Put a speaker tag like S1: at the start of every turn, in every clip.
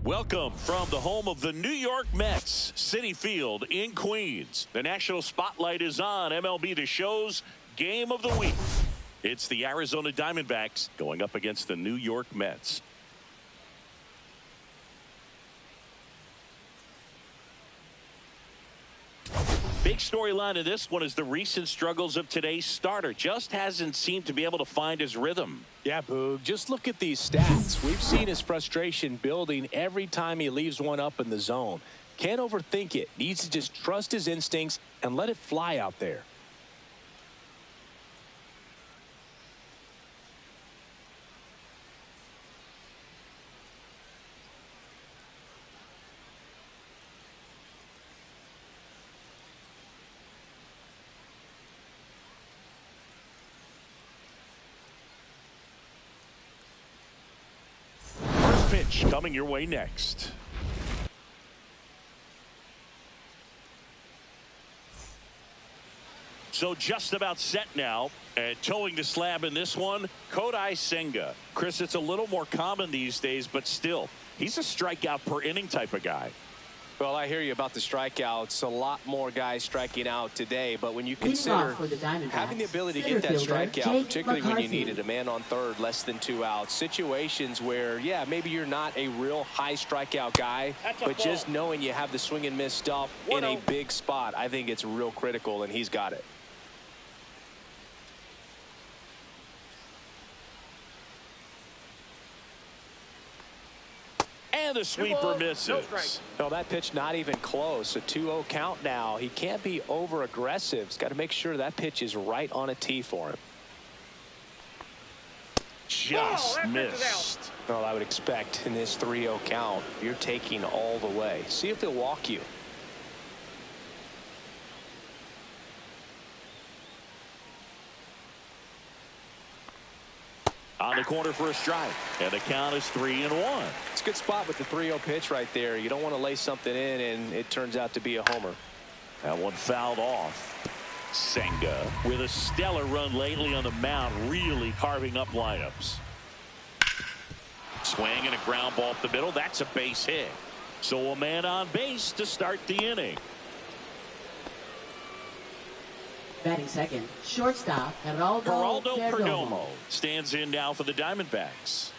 S1: Welcome from the home of the New York Mets, Citi Field in Queens. The national spotlight is on MLB The Show's Game of the Week. It's the Arizona Diamondbacks going up against the New York Mets. Big storyline in this one is the recent struggles of today's starter. Just hasn't seemed to be able to find his rhythm.
S2: Yeah, Boog, just look at these stats. We've seen his frustration building every time he leaves one up in the zone. Can't overthink it. Needs to just trust his instincts and let it fly out there.
S1: Pitch coming your way next. So just about set now, and towing the slab in this one, Kodai Senga. Chris, it's a little more common these days, but still, he's a strikeout per inning type of guy.
S2: Well, I hear you about the strikeouts. A lot more guys striking out today, but when you consider having the ability to get that strikeout, particularly when you needed a man on third, less than 2 outs, situations where, yeah, maybe you're not a real high strikeout guy, but just knowing you have the swing and miss stuff in a big spot, I think it's real critical, and he's got it.
S1: And the sweeper misses.
S2: No, that pitch not even close. A 2-0 count now. He can't be over aggressive. He's got to make sure that pitch is right on a tee for him.
S1: Just missed.
S2: Well, I would expect in this 3-0 count, you're taking all the way. See if he'll walk you.
S1: On the corner for a strike, and the count is 3-1.
S2: It's a good spot with the 3-0 pitch right there. You don't want to lay something in and it turns out to be a homer.
S1: That one fouled off. Senga with a stellar run lately on the mound, really carving up lineups. Swing and a ground ball up the middle. That's a base hit. So a man on base to start the inning.
S3: Batting second, shortstop, Geraldo Perdomo
S1: stands in now for the Diamondbacks.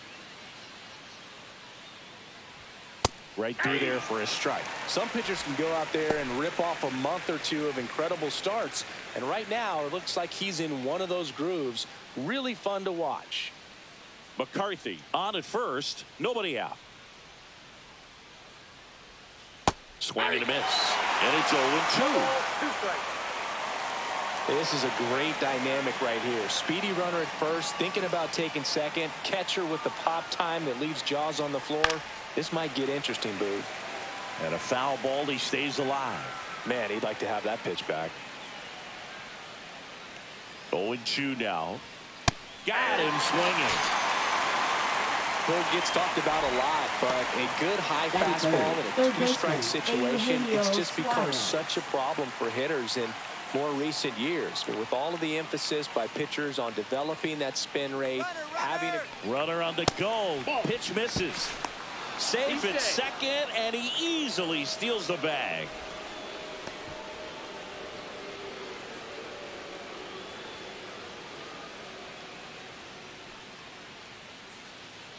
S1: Right through there for a strike.
S2: Some pitchers can go out there and rip off a month or two of incredible starts. And right now, it looks like he's in one of those grooves. Really fun to watch.
S1: McCarthy on at first. Nobody out. Swing and a miss. And it's 0-2.
S2: This is a great dynamic right here. Speedy runner at first, thinking about taking second. Catcher with the pop time that leaves Jaws on the floor. This might get interesting, Boo.
S1: And a foul ball, he stays alive.
S2: Man, he'd like to have that pitch back.
S1: 0-2 now. Got him swinging.
S2: Boo gets talked about a lot, but a good high fastball in a two-strike situation, it's just become such a problem for hitters in more recent years. But with all of the emphasis by pitchers on developing that spin rate, having a
S1: runner on the go, pitch misses. Safe at second, and he easily steals the bag.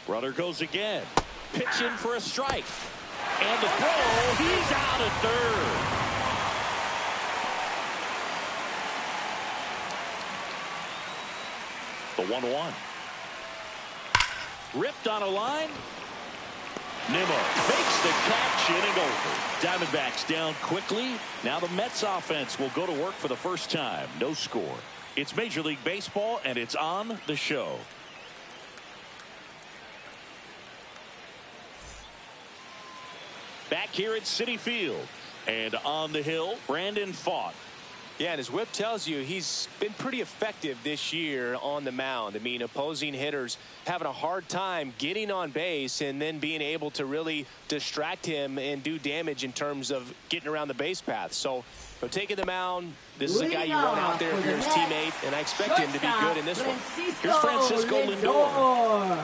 S1: Runner goes again. Pitch in for a strike. And the throw, he's out at third. The 1-1. Ripped on a line. Nimmo fakes the catch, inning over. Diamondbacks down quickly. Now the Mets offense will go to work for the first time. No score. It's Major League Baseball, and it's on the show. Back here at Citi Field. And on the hill, Brandon Pfaadt.
S2: Yeah, and his whip tells you he's been pretty effective this year on the mound. I mean, opposing hitters having a hard time getting on base and then being able to really distract him and do damage in terms of getting around the base path. So, taking the mound, this is a guy you want out there if you're his teammate, and I expect him to be good in this one.
S1: Here's Francisco Lindor.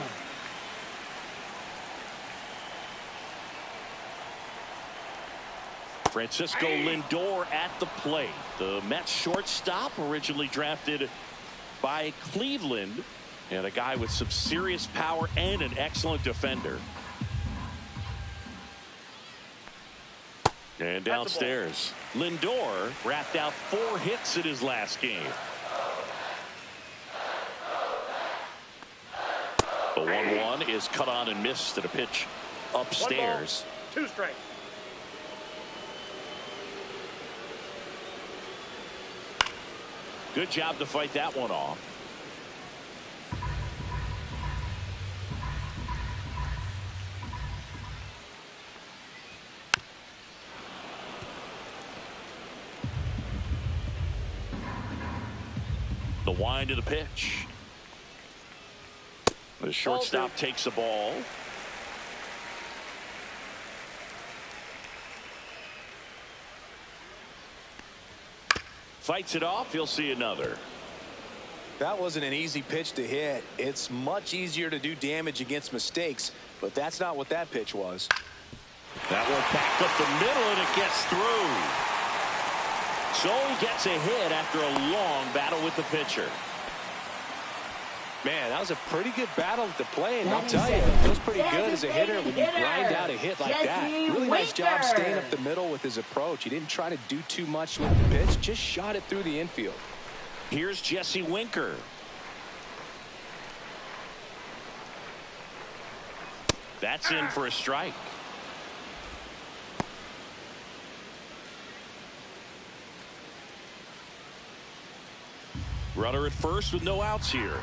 S1: Francisco Lindor at the plate. The Mets shortstop, originally drafted by Cleveland, and a guy with some serious power and an excellent defender. And downstairs, Lindor wrapped out 4 hits in his last game. The 1-1 is cut on and missed at a pitch upstairs.
S4: 1 ball, 2 strikes.
S1: Good job to fight that one off. The wind of the pitch. The shortstop takes the ball. Fights it off. He'll see another.
S2: That wasn't an easy pitch to hit. It's much easier to do damage against mistakes, but that's not what that pitch was.
S1: That one backed up the middle, and it gets through. So he gets a hit after a long battle with the pitcher.
S2: Man, that was a pretty good battle at the plate, and I'll tell you, it feels pretty good as a hitter when you grind out a hit like that. Really nice job staying up the middle with his approach. He didn't try to do too much with the pitch, just shot it through the infield.
S1: Here's Jesse Winker. That's in for a strike. Runner at first with no outs here.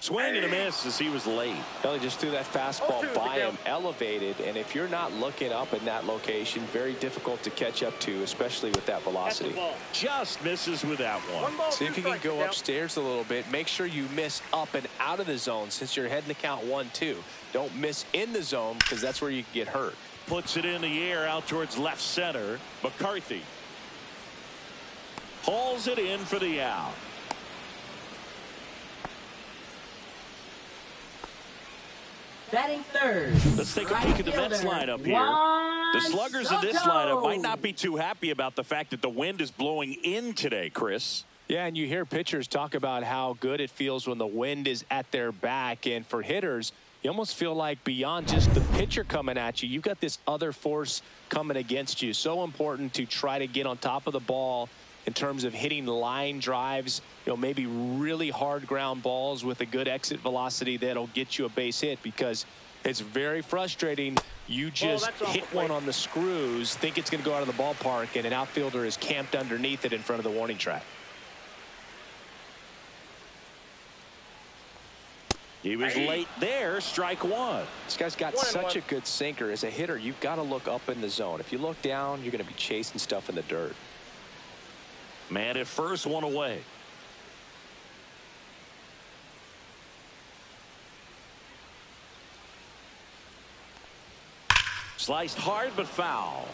S1: Swing and a miss as he was late.
S2: Well, he just threw that fastball by him, elevated, and if you're not looking up in that location, very difficult to catch up to, especially with that velocity.
S1: Just misses with that one.
S2: See if you can go upstairs a little bit. Make sure you miss up and out of the zone since you're heading to count 1-2. Don't miss in the zone because that's where you can get hurt.
S1: Puts it in the air out towards left center. McCarthy hauls it in for the out.
S3: Batting third.
S1: Let's take a peek at the Mets lineup here. The sluggers in this lineup might not be too happy about the fact that the wind is blowing in today, Chris.
S2: Yeah, and you hear pitchers talk about how good it feels when the wind is at their back. And for hitters, you almost feel like beyond just the pitcher coming at you, you've got this other force coming against you. So important to try to get on top of the ball in terms of hitting line drives, maybe really hard ground balls with a good exit velocity that'll get you a base hit, because it's very frustrating. You just hit one on the screws, think it's going to go out of the ballpark, and an outfielder is camped underneath it in front of the warning track.
S1: He was late there. Strike one.
S2: This guy's got such a good sinker. As a hitter, you've got to look up in the zone. If you look down, you're going to be chasing stuff in the dirt.
S1: Man at first, one away. Sliced hard but foul.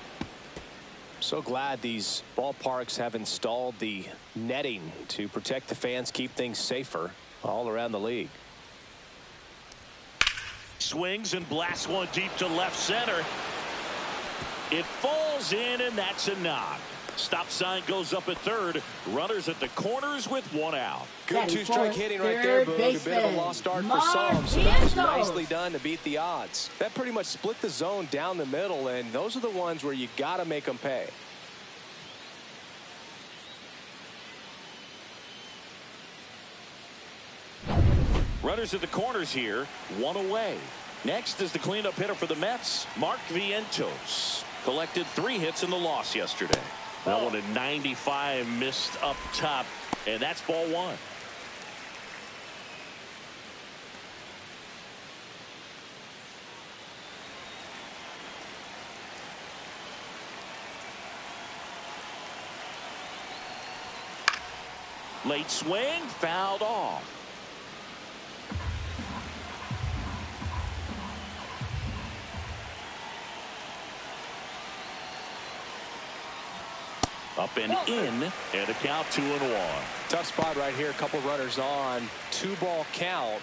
S2: So glad these ballparks have installed the netting to protect the fans, keep things safer all around the league.
S1: Swings and blasts one deep to left center. It falls in, and that's a knock. Stop sign goes up at third. Runners at the corners with one out.
S2: Good two-strike hitting right there, Boog. A bit of a lost start for some, so that was nicely done to beat the odds. That pretty much split the zone down the middle, and those are the ones where you got to make them pay.
S1: Runners at the corners here, one away. Next is the cleanup hitter for the Mets, Mark Vientos. Collected 3 hits in the loss yesterday. That one at 95, missed up top, and that's ball one. Late swing, fouled off. Up and in, and a count 2-1.
S2: Tough spot right here. A couple runners on. 2-ball count.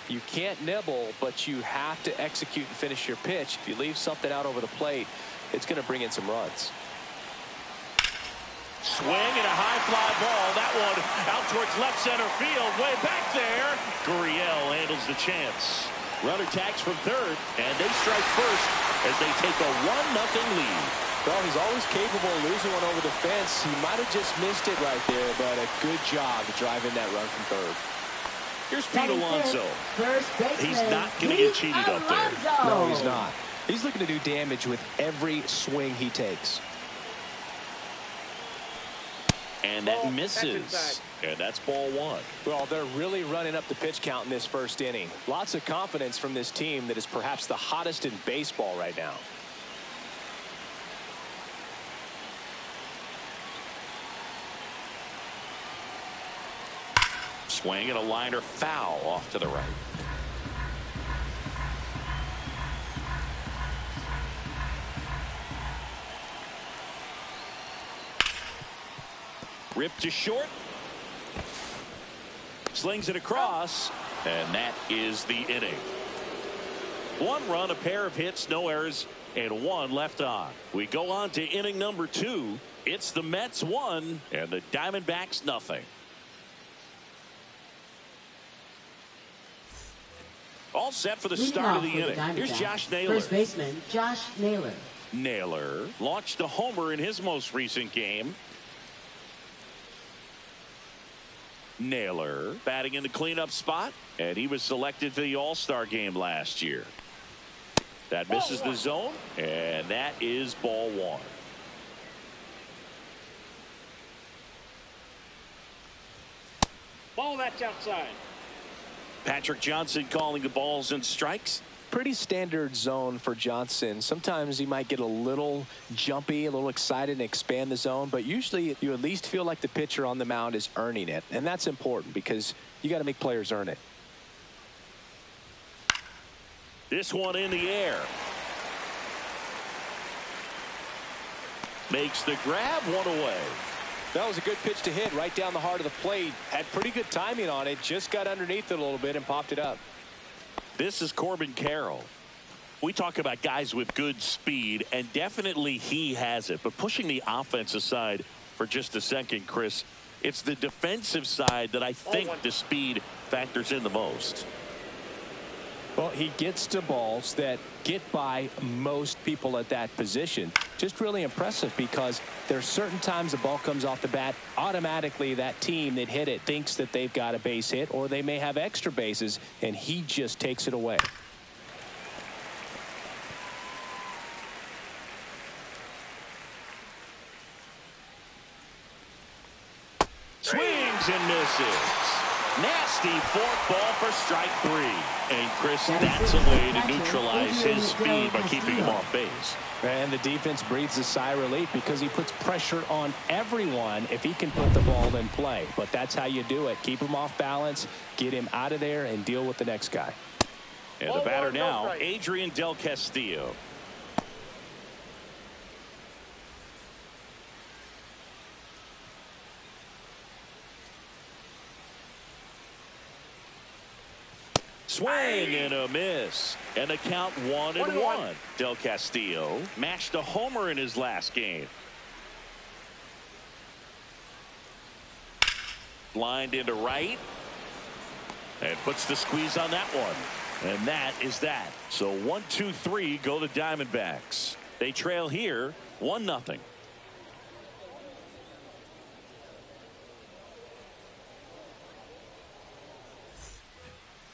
S2: You can't nibble, but you have to execute and finish your pitch. If you leave something out over the plate, it's going to bring in some runs.
S1: Swing and a high fly ball. That one out towards left center field. Way back there. Gurriel handles the chance. Runner tags from third, and they strike first as they take a 1-0 lead.
S2: Well, he's always capable of losing one over the fence. He might have just missed it right there, but a good job driving that run from third.
S1: Here's Pete Alonso. He's not going to get cheated up there.
S2: No, he's not. He's looking to do damage with every swing he takes.
S1: And that misses. And that's ball one.
S2: Well, they're really running up the pitch count in this first inning. Lots of confidence from this team that is perhaps the hottest in baseball right now.
S1: Swing and a liner foul off to the right. Ripped to short. Slings it across. And that is the inning. 1 run, a pair of hits, no errors, and 1 left on. We go on to inning number 2. It's the Mets 1 and the Diamondbacks nothing. All set for the start of the inning. Here's Josh Naylor.
S3: First baseman, Josh Naylor.
S1: Naylor launched a homer in his most recent game. Naylor batting in the cleanup spot, and he was selected for the All-Star game last year. That misses the zone, and that is ball one.
S4: Ball, that's outside.
S1: Patrick Johnson calling the balls and strikes.
S2: Pretty standard zone for Johnson. Sometimes he might get a little jumpy, a little excited and expand the zone, but usually you at least feel like the pitcher on the mound is earning it, and that's important because you got to make players earn it.
S1: This one in the air. Makes the grab, one away.
S2: That was a good pitch to hit right down the heart of the plate. Had pretty good timing on it. Just got underneath it a little bit and popped it up.
S1: This is Corbin Carroll. We talk about guys with good speed, and definitely he has it. But pushing the offense aside for just a second, Chris, it's the defensive side that I think the speed factors in the most.
S2: Well, he gets to balls that get by most people at that position. Just really impressive because there's certain times the ball comes off the bat, automatically that team that hit it thinks that they've got a base hit or they may have extra bases, and he just takes it away.
S1: Swings and misses. Nasty fork ball for strike 3. And Chris, that's a way to neutralize his speed by keeping him off base.
S2: And the defense breathes a sigh of relief because he puts pressure on everyone if he can put the ball in play. But that's how you do it. Keep him off balance, get him out of there, and deal with the next guy.
S1: And the batter now, Adrian Del Castillo. Swing and a miss, and the count 1-1. Del Castillo mashed a homer in his last game. Lined into right, and puts the squeeze on that one, and that is that. So 1-2-3 go the Diamondbacks. They trail here 1-0.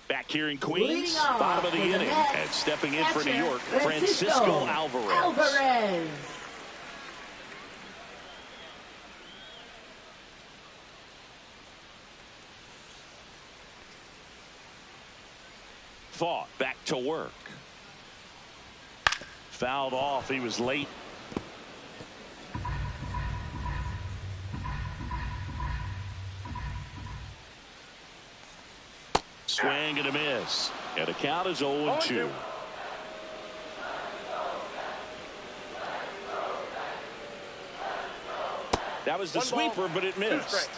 S1: Back here in Queens, bottom of the inning, and stepping in for New York, Francisco Alvarez. Fought back to work. Fouled off, he was late. Swing and a miss. And the count is 0-2. That was the sweeper, but it missed.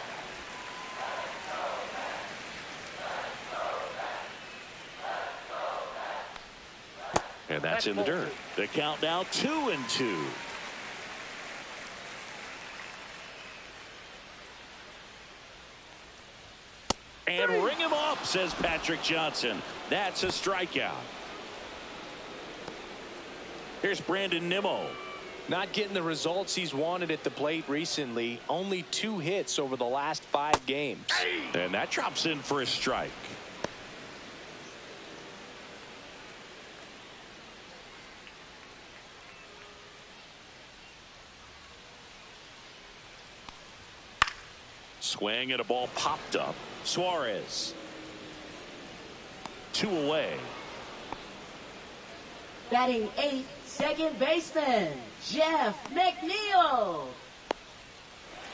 S1: And that's in the dirt. The count now 2-2. And ring him up, says Patrick Johnson. That's a strikeout. Here's Brandon Nimmo.
S2: Not getting the results he's wanted at the plate recently. Only 2 hits over the last 5 games.
S1: And that drops in for a strike. Swing and a ball popped up. Suarez. 2 away.
S3: Batting 8th, second baseman, Jeff McNeil.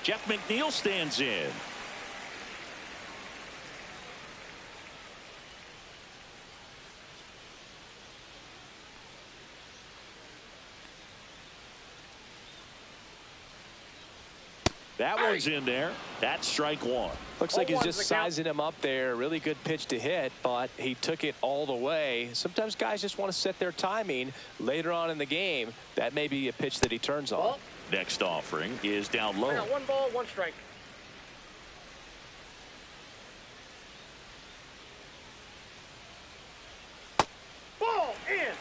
S1: Jeff McNeil stands in. That one's in there. That's strike 1.
S2: Looks like he's just sizing him up there. Really good pitch to hit, but he took it all the way. Sometimes guys just want to set their timing later on in the game. That may be a pitch that he turns on.
S1: Next offering is down low.
S4: I got 1 ball, 1 strike. Ball in.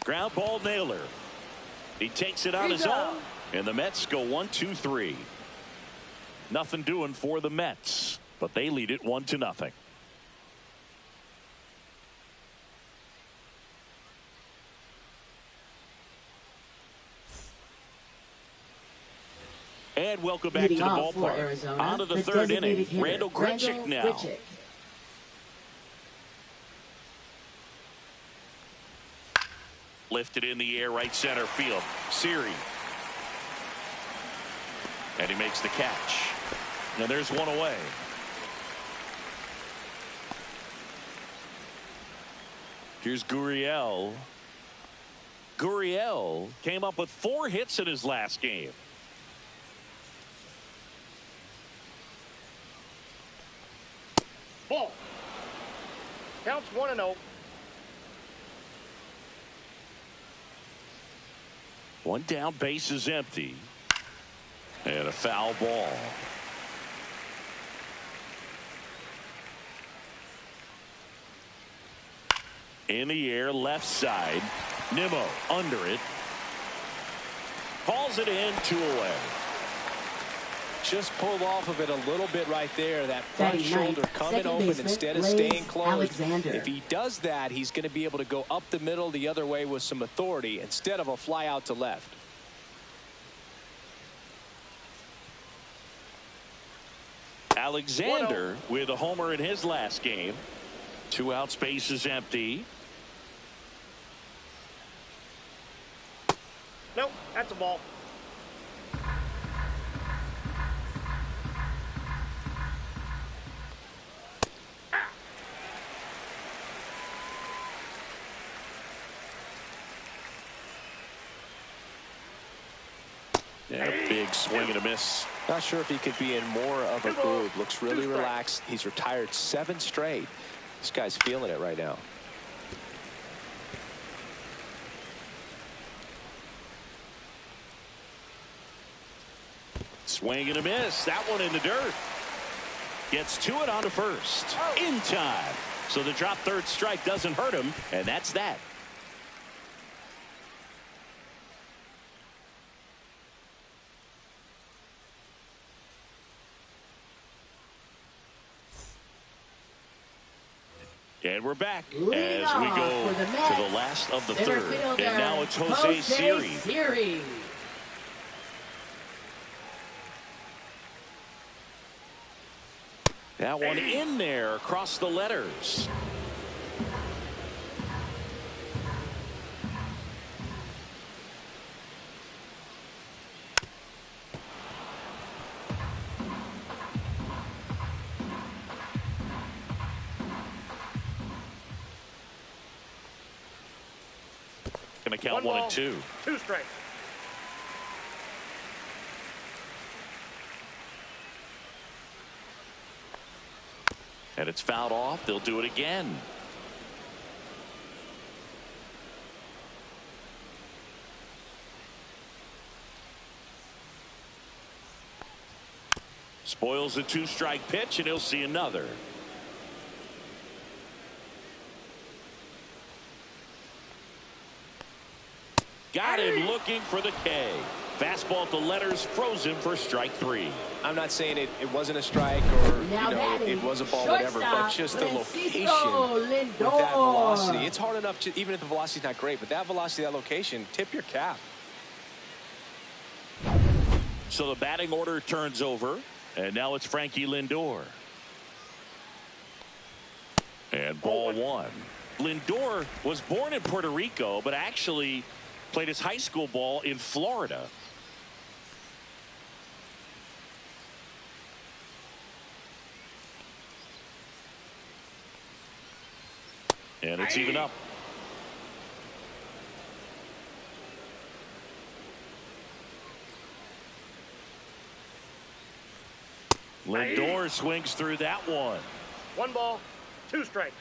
S1: Ground ball Naylor. He takes it on his own, and the Mets go 1-2-3. Nothing doing for the Mets, but they lead it 1-0. And welcome back to the ballpark. On to the 3rd inning. Randal Grichuk now. Lifted in the air, right center field. Siri. And he makes the catch. Now there's 1 away. Here's Gurriel. Gurriel came up with 4 hits in his last game.
S4: Ball. Counts 1-0.
S1: 1 down, base is empty. And a foul ball. In the air, left side. Nimmo under it. Calls it in, 2 away.
S2: Just pulled off of it a little bit right there. That front shoulder coming open instead of staying closed. If he does that, he's going to be able to go up the middle the other way with some authority instead of a fly out to left.
S1: Alexander with a homer in his last game. 2 outs, base is empty.
S4: Nope, that's a ball.
S1: Yeah, big swing and a miss.
S2: Not sure if he could be in more of a groove. Looks really relaxed. He's retired 7 straight. This guy's feeling it right now.
S1: Swing and a miss. That one in the dirt. Gets to it on to first. In time. So the drop 3rd strike doesn't hurt him, and that's that. And we're back as we go to the last of the 3rd. And now it's Jose Siri. That one in there across the letters. Going to count 1 and 2.
S4: 2 strikes.
S1: And it's fouled off. They'll do it again. Spoils the 2-strike pitch, and he'll see another. Got him looking for the K. Fastball at the letters, frozen for strike 3.
S2: I'm not saying it wasn't a strike or it was a ball, whatever, but just the location with that velocity. It's hard enough to, even if the velocity's not great, but that velocity, that location, tip your cap.
S1: So the batting order turns over, and now it's Frankie Lindor. And ball 1. Lindor was born in Puerto Rico, but actually played his high school ball in Florida. And it's even up. Lindor swings through that one.
S4: 1 ball, 2 strikes.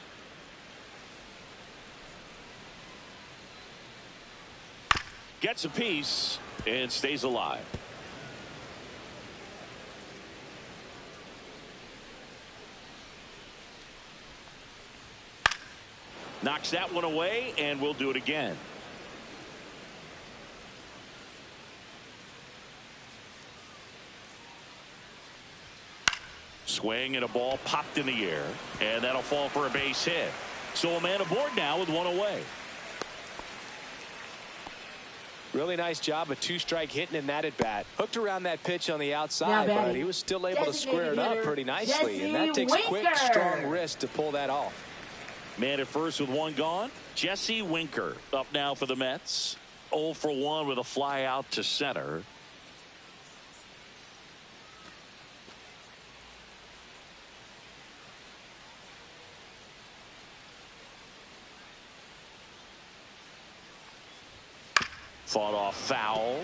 S1: Gets a piece and stays alive. Knocks that one away, and we'll do it again. Swing and a ball popped in the air, and that'll fall for a base hit. So a man aboard now with 1 away.
S2: Really nice job, a 2-strike hitting in that at bat. Hooked around that pitch on the outside, but he was still able to square it up pretty nicely. And that takes quick, strong wrist to pull that off.
S1: Man at first with 1 gone. Jesse Winker up now for the Mets. 0 for 1 with a fly out to center. Fought off foul.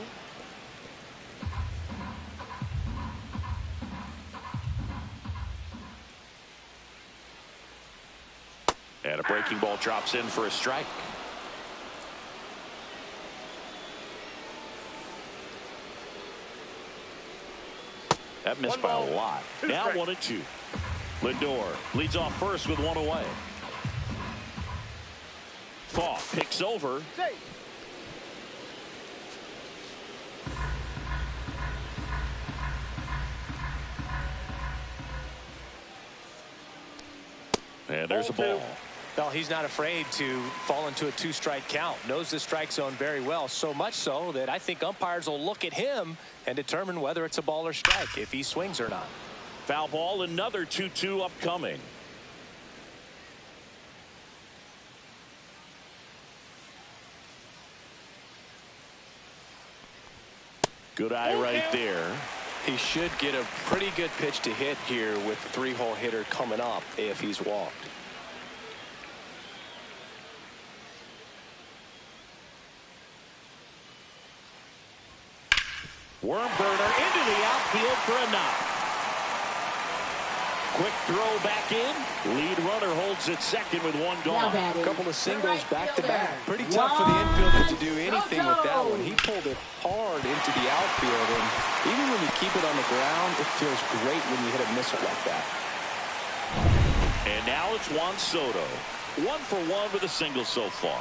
S1: And a breaking ball drops in for a strike. That missed by a lot. Now 1-2. Lindor leads off first with 1 away. Thaw picks over. And there's a ball.
S2: Well, he's not afraid to fall into a 2-strike count. Knows the strike zone very well, so much so that I think umpires will look at him and determine whether it's a ball or strike, if he swings or not.
S1: Foul ball, another 2-2 upcoming. Good eye right there.
S2: He should get a pretty good pitch to hit here with the 3-hole hitter coming up if he's walked.
S1: Worm burner into the outfield for a knock. Quick throw back in. Lead runner holds it second with 1 gone.
S2: A couple of singles back-to-back. Pretty tough for the infielder to do anything with that one. He pulled it hard into the outfield, and even when you keep it on the ground, it feels great when you hit a missile like that.
S1: And now it's Juan Soto. 1 for 1 with a single so far.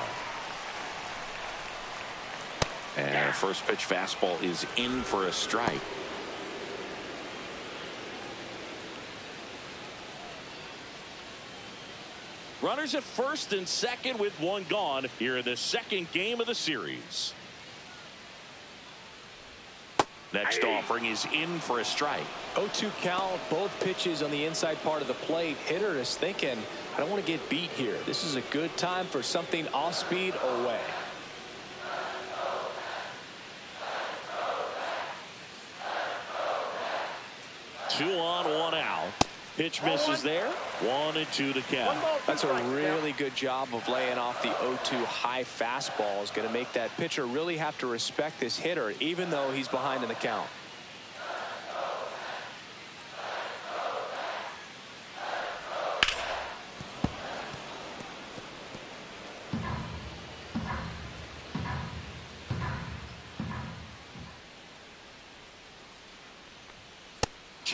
S1: And first pitch fastball is in for a strike. Runners at first and second with 1 gone here in the second game of the series. Next offering is in for a strike.
S2: 0-2 count, both pitches on the inside part of the plate. Hitter is thinking, I don't want to get beat here. This is a good time for something off speed away.
S1: Two on, 1 out. Pitch misses there. 1-2 to count.
S2: That's a really good job of laying off the 0-2 high fastball. Is going to make that pitcher really have to respect this hitter, even though he's behind in the count.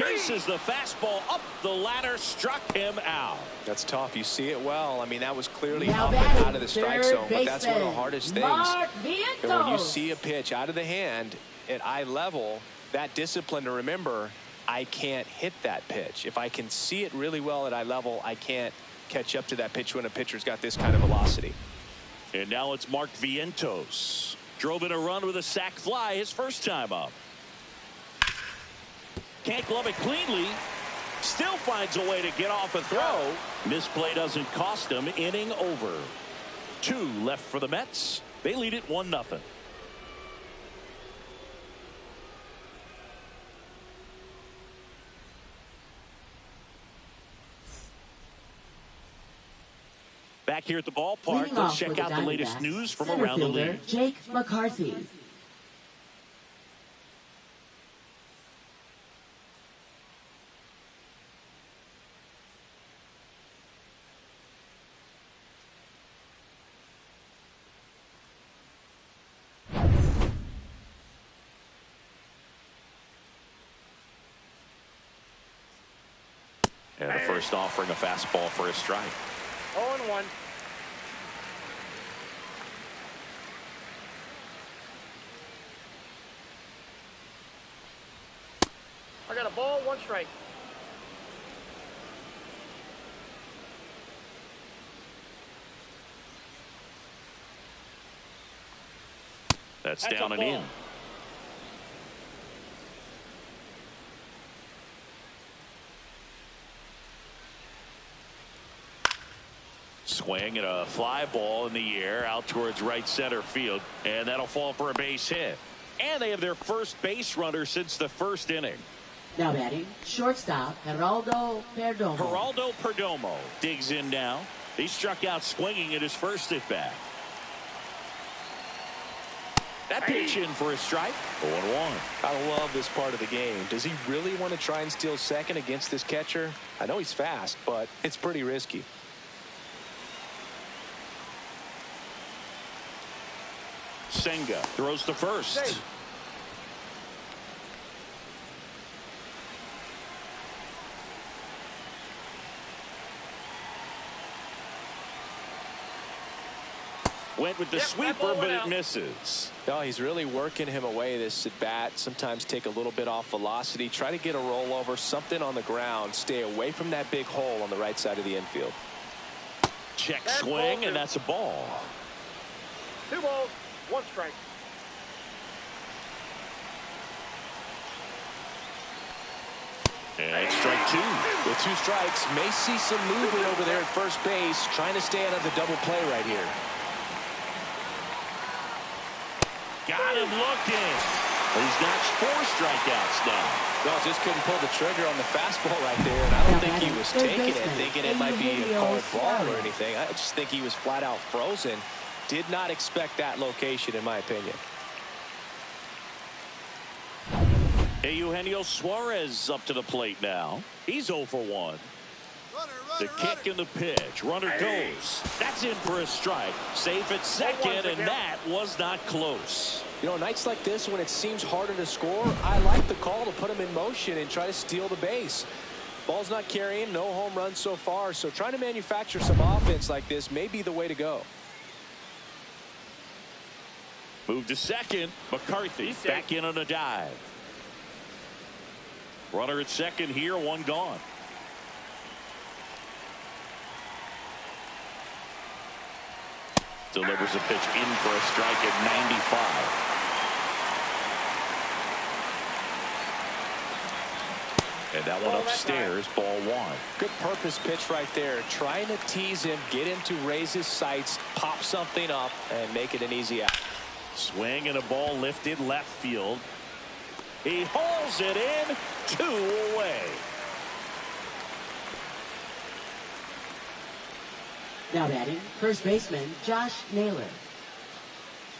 S1: chases the fastball up the ladder, struck him out.
S2: That's tough. You see it well. I mean, that was clearly
S3: Now
S2: up and
S3: batting,
S2: out of the strike zone, but that's one of the hardest things.
S3: Mark
S2: And when you
S3: Vientos.
S2: see a pitch out of the hand at eye level, that discipline to remember, I can't hit that pitch. If I can see it really well at eye level, I can't catch up to that pitch when a pitcher's got this kind of velocity.
S1: And now it's Mark Vientos. Drove in a run with a sac fly his first time up. Can't glove it cleanly. Still finds a way to get off a throw. Misplay doesn't cost him. Inning over. 2 left for the Mets. They lead it 1-0. Back here at the ballpark,
S3: Leading
S1: let's
S3: off
S1: check
S3: for
S1: out the latest
S3: Diamondbacks,
S1: news from
S3: center
S1: around the
S3: fielder
S1: league.
S3: Jake McCarthy.
S1: And the first offering a fastball for a strike.
S4: 0-1. I got a ball, 1 strike.
S1: That's
S4: That's
S1: down
S4: a
S1: and in.
S4: ball.
S1: Swing and a fly ball in the air out towards right center field, and that'll fall for a base hit. And they have their first base runner since the first inning.
S3: Now batting, shortstop Geraldo Perdomo.
S1: Geraldo Perdomo digs in now. He struck out swinging at his first at bat. That pitch in for a strike. 0-1.
S2: I love this part of the game. Does he really want to try and steal second against this catcher? I know he's fast, but it's pretty risky.
S1: Senga throws to first.
S4: Hey.
S1: Went with the
S4: Yep, that
S1: sweeper,
S4: ball
S1: but
S4: went
S1: it
S4: out.
S1: misses.
S2: No, he's really working him away this at bat. Sometimes take a little bit off velocity. Try to get a rollover, something on the ground. Stay away from that big hole on the right side of the infield.
S1: Check
S4: That's
S1: swing,
S4: ball
S1: and
S4: two.
S1: that's a ball.
S4: 2 balls, 1 strike.
S1: And strike 2.
S2: With 2 strikes, may see some movement over there at first base, trying to stay out of the double play right here.
S1: Got him looking. He's notched 4 strikeouts now.
S2: No, just couldn't pull the trigger on the fastball right there, and I don't think he was taking it, thinking it might be a called ball or anything. I just think he was flat out frozen. Did not expect that location, in my opinion.
S1: Eugenio Suarez up to the plate now. He's 0 for 1. The kick and the pitch. Runner goes. That's in for a strike. Safe at second, and that was not close.
S2: You know, nights like this when it seems harder to score, I like the call to put him in motion and try to steal the base. Ball's not carrying, no home runs so far, so trying to manufacture some offense like this may be the way to go.
S1: Move to second. McCarthy back in on a dive. Runner at second here, 1 gone. Delivers a pitch in for a strike at 95. And that one upstairs, ball 1.
S2: Good purpose pitch right there. Trying to tease him, get him to raise his sights, pop something up, and make it an easy out.
S1: Swing and a ball lifted left field. He hauls it in, 2 away.
S3: Now batting, first baseman Josh Naylor.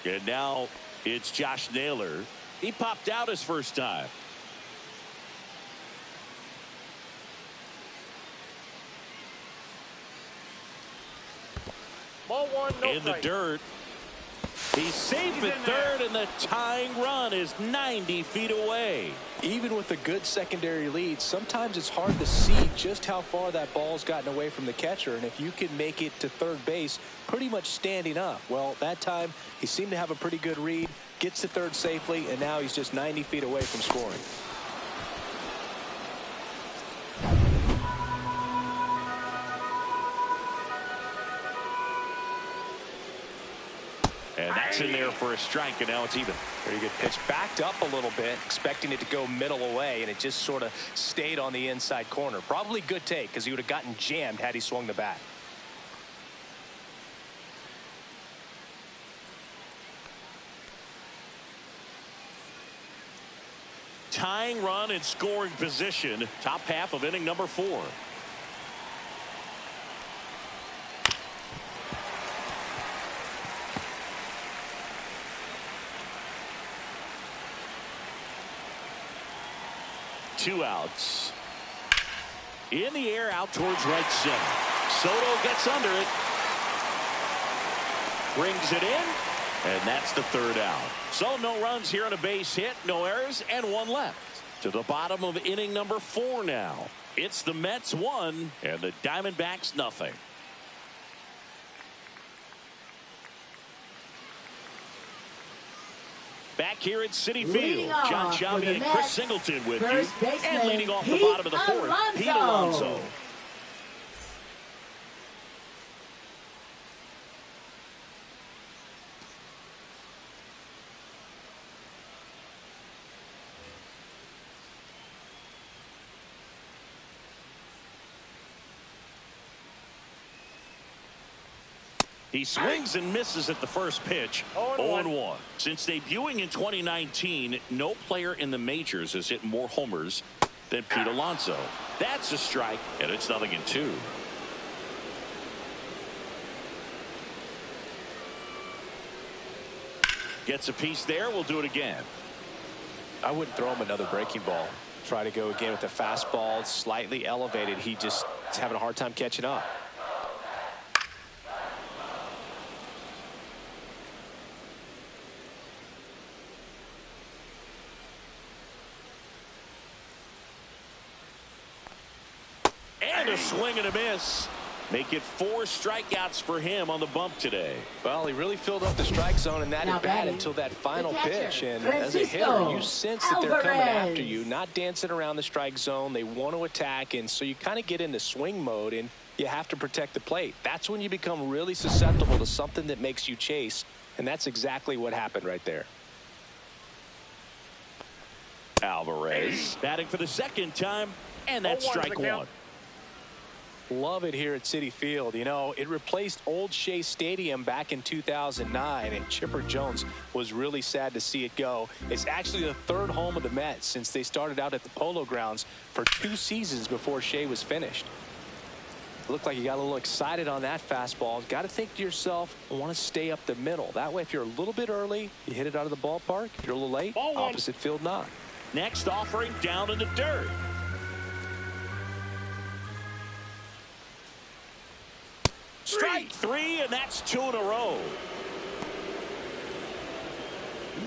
S1: And now it's Josh Naylor. He popped out his first time.
S4: Ball 1, no
S1: In the
S4: strike.
S1: dirt. He's safe at third, and the tying run is 90 feet away.
S2: Even with a good secondary lead, sometimes it's hard to see just how far that ball's gotten away from the catcher. And if you can make it to third base pretty much standing up, well, that time he seemed to have a pretty good read, gets to third safely, and now he's just 90 feet away from scoring.
S1: And that's in there for a strike, and now it's even.
S2: Very good pitch. Backed up a little bit, expecting it to go middle away, and it just sort of stayed on the inside corner. Probably good take, because he would have gotten jammed had he swung the bat.
S1: Tying run in scoring position. Top half of inning number 4. Two outs. In the air, out towards right center. Soto gets under it. Brings it in. And that's the third out. So no runs here on a base hit, no errors, and 1 left. To the bottom of inning number 4 now. It's the Mets 1 and the Diamondbacks nothing. Back here at Citi Field, John Sciambi and Chris Singleton with you. And leading off the bottom of the 4th, Pete Alonso. He swings and misses at the first pitch. 0-1. Since debuting in 2019, no player in the majors has hit more homers than Pete Alonso. That's a strike, and it's 0-2. Gets a piece there. We'll do it again.
S2: I wouldn't throw him another breaking ball. Try to go again with the fastball, slightly elevated. He just is having a hard time catching up.
S1: And a swing and a miss. Make it 4 strikeouts for him on the bump today.
S2: Well, he really filled up the strike zone in that at bat until that final pitch. And as a hitter, you sense that they're coming after you, not dancing around the strike zone. They want to attack, and so you kind of get into swing mode, and you have to protect the plate. That's when you become really susceptible to something that makes you chase, and that's exactly what happened right there.
S1: Alvarez batting for the second time, and that's strike 1.
S2: Love it here at Citi Field. You know, it replaced Old Shea Stadium back in 2009, and Chipper Jones was really sad to see it go. It's actually the 3rd home of the Mets since they started out at the Polo Grounds for 2 seasons before Shea was finished. Looked like you got a little excited on that fastball. Got to think to yourself, I want to stay up the middle. That way, if you're a little bit early, you hit it out of the ballpark. If you're a little late, opposite field knock.
S1: Next offering down in the dirt. Strike 3, and that's 2 in a row.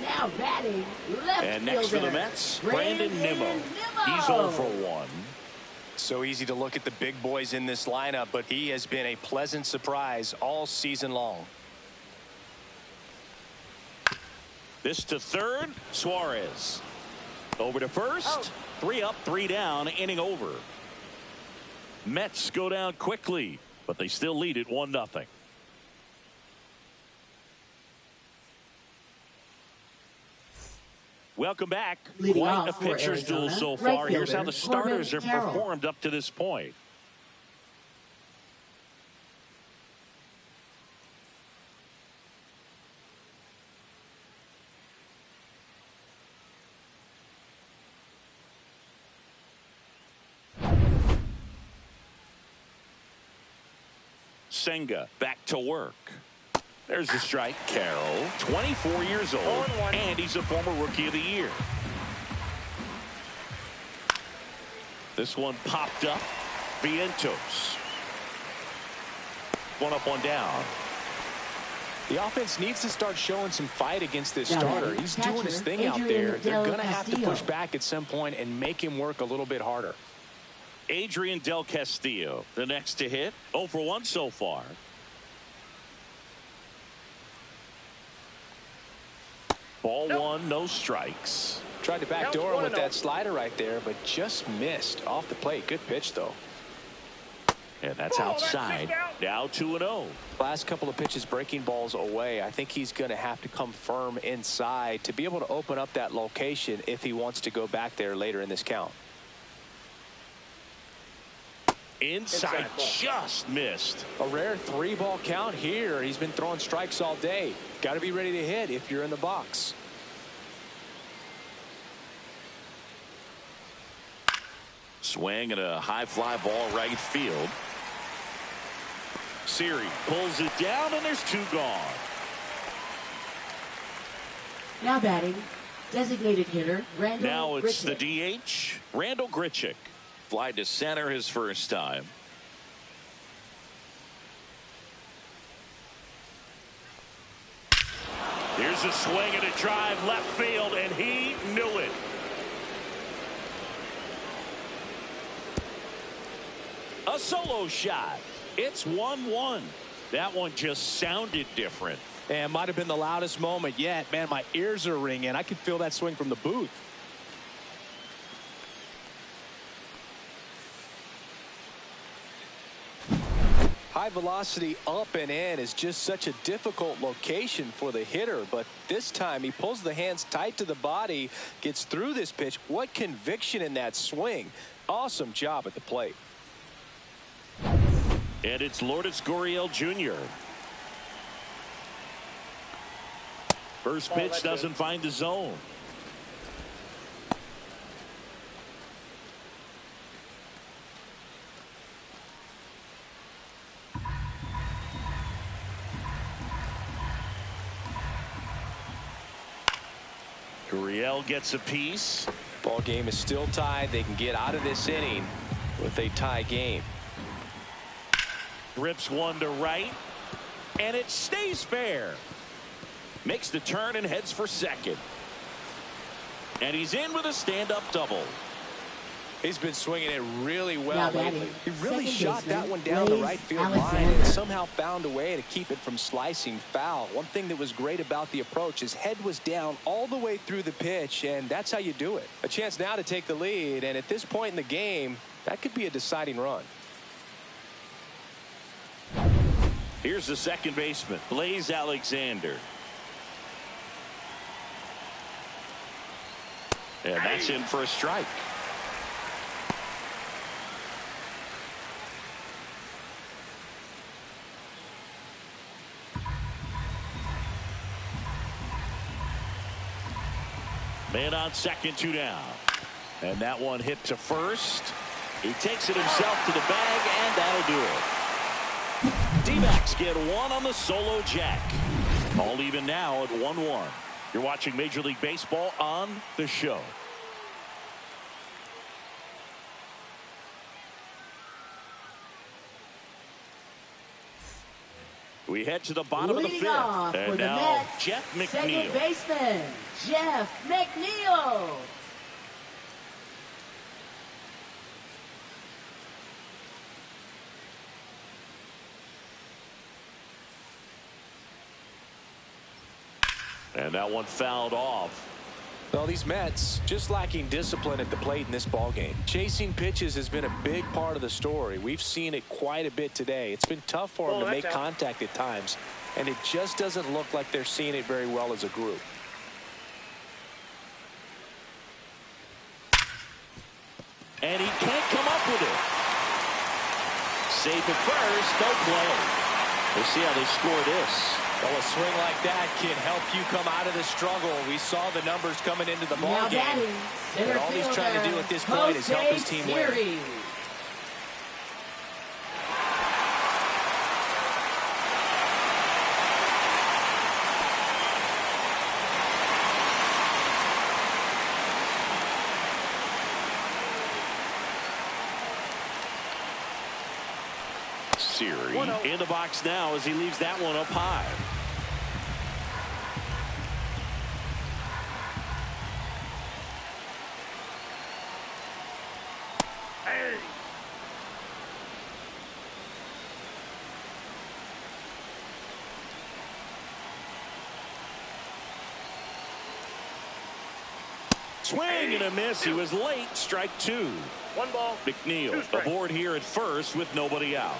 S3: Now batting left
S1: and next
S3: fielder,
S1: for the Mets, Brandon Nimmo. He's 0 for 1.
S2: So easy to look at the big boys in this lineup, but he has been a pleasant surprise all season long.
S1: This to third, Suarez. Over to first. 3 up, 3 down, inning over. Mets go down quickly, but they still lead it 1-0. Welcome back.
S3: Leading
S1: Quite a
S3: off for
S1: pitcher's duel
S3: Arizona,
S1: so
S3: right
S1: far. Here's how the
S3: fielder,
S1: starters have
S3: Corbin Carroll.
S1: performed up to this point. Senga back to work. There's the strike. Carroll, 24 years old, and he's a former Rookie of the Year. This one popped up. Vientos. 1 up, 1 down.
S2: The offense needs to start showing some fight against this starter. He's doing his thing out there. They're going to have to push back at some point and make him work a little bit harder.
S1: Adrian Del Castillo, the next to hit. 0 for 1 so far. Ball one, no strikes.
S2: Tried to backdoor him with that slider right there, but just missed off the plate. Good pitch, though.
S1: And that's outside. Now 2-0.
S2: Last couple of pitches breaking balls away. I think he's going to have to come firm inside to be able to open up that location if he wants to go back there later in this count.
S1: Inside just missed.
S2: A rare 3-ball count here. He's been throwing strikes all day. Got to be ready to hit if you're in the box.
S1: Swing and a high fly ball right field. Siri pulls it down, and there's 2 gone.
S3: Now batting, designated hitter Randall
S1: Now it's
S3: Grichuk.
S1: the DH, Randall Grichuk. Fly to center his first time. Here's a swing and a drive left field, and he knew it. A solo shot. It's 1-1. That one just sounded different.
S2: And might have been the loudest moment yet. Man, my ears are ringing. I can feel that swing from the booth. High velocity up and in is just such a difficult location for the hitter, but this time he pulls the hands tight to the body, gets through this pitch. What conviction in that swing. Awesome job at the plate.
S1: And it's Lourdes Gurriel Jr. First pitch doesn't find the zone. Gurriel gets a piece.
S2: Ball game is still tied. They can get out of this inning with a tie game.
S1: Rips one to right, and it stays fair. Makes the turn and heads for second. And he's in with a stand-up double.
S2: He's been swinging it really well lately. He really shot that one down
S3: Blaze
S2: the right field
S3: Alexander.
S2: line and somehow found a way to keep it from slicing foul. One thing that was great about the approach, his head was down all the way through the pitch, and that's how you do it. A chance now to take the lead, and at this point in the game, that could be a deciding run.
S1: Here's the second baseman, Blaze Alexander. And that's in for a strike. Man on second, 2 down. And that one hit to first. He takes it himself to the bag, and that'll do it. D-backs get one on the solo jack. All even now at 1-1. You're watching Major League Baseball on The Show. We head to the bottom of the
S3: Leading
S1: 5th.
S3: off
S1: And
S3: for the
S1: now
S3: Mets,
S1: Jeff McNeil.
S3: second baseman Jeff McNeil.
S1: And that one fouled off.
S2: Well, these Mets just lacking discipline at the plate in this ballgame. Chasing pitches has been a big part of the story. We've seen it quite a bit today. It's been tough for them to make contact at times, and it just doesn't look like they're seeing it very well as a group.
S1: And he can't come up with it. Safe at first, no play. We'll see how they score this.
S2: Well, a swing like that can help you come out of the struggle. We saw the numbers coming into the ball game. And all he's trying to do at this point is help his team win.
S1: Siri in the box now as he leaves that one up high. Swing and a miss. He was late. Strike two.
S4: One ball.
S1: McNeil aboard here at first with nobody out.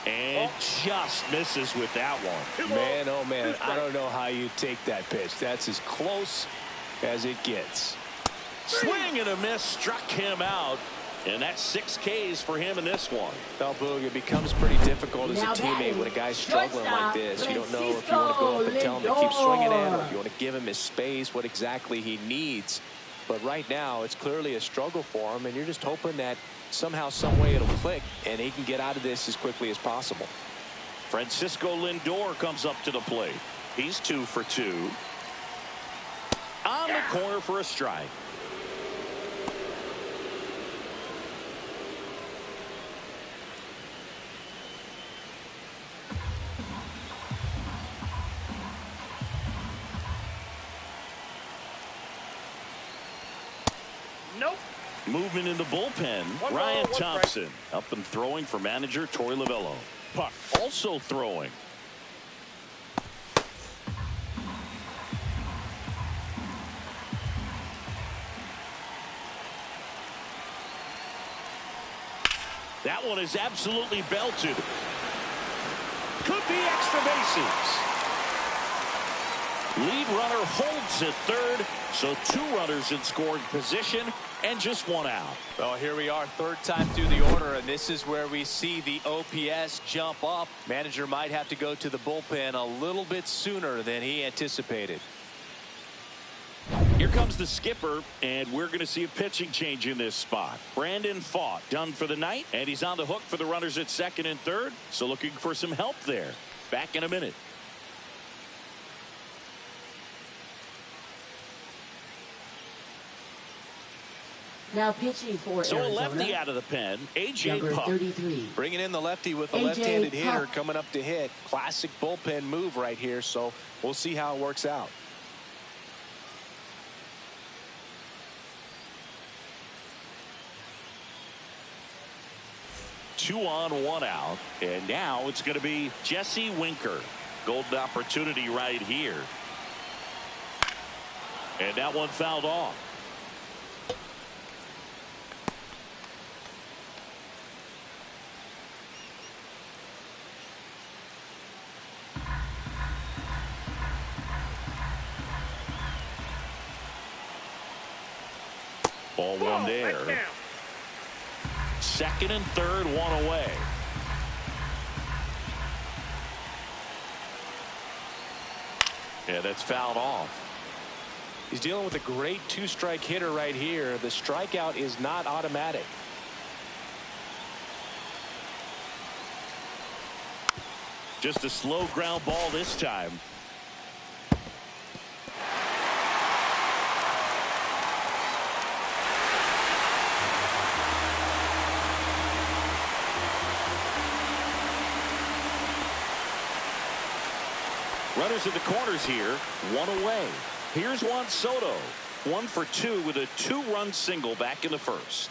S1: And just misses with that one.
S2: Man, oh man, I don't know how you take that pitch. That's as close as it gets.
S1: Swing and a miss, struck him out. And that's 6 Ks for him in this one.
S2: Well, Boog, it becomes pretty difficult as a teammate when a guy's struggling like this. You don't know if you want to go up and tell him to keep swinging it, or if you want to give him his space, what exactly he needs. But right now, it's clearly a struggle for him, and you're just hoping that somehow, some way it'll click, and he can get out of this as quickly as possible.
S1: Francisco Lindor comes up to the plate. He's 2 for 2. On the corner for a strike.
S4: Nope.
S1: Movement in the bullpen. Ryan Thompson up and throwing for manager Torey Lovullo. Puck also throwing. That one is absolutely belted. Could be extra bases. Lead runner holds at third, so 2 runners in scoring position and just 1 out.
S2: Well, here we are, third time through the order, and this is where we see the OPS jump up. Manager might have to go to the bullpen a little bit sooner than he anticipated.
S1: Here comes the skipper, and we're going to see a pitching change in this spot. Brandon Pfaadt done for the night, and he's on the hook for the runners at second and third, so looking for some help there. Back in a minute.
S3: Now pitching for
S1: So
S3: Arizona.
S1: a lefty out of the pen, A.J.
S3: Number
S1: Puck.
S3: 33.
S2: Bringing in the lefty with a
S3: A.J.
S2: left-handed hitter
S3: Puck.
S2: coming up to hit. Classic bullpen move right here, so we'll see how it works out.
S1: Two on, 1 out, and now it's going to be Jesse Winker. Golden opportunity right here. And that one fouled off. Ball one there. Second and third, 1 away. Yeah, that's fouled off.
S2: He's dealing with a great 2-strike hitter right here. The strikeout is not automatic.
S1: Just a slow ground ball this time. Runners at the corners here, 1 away. Here's Juan Soto, 1 for 2 with a 2-run single back in the first.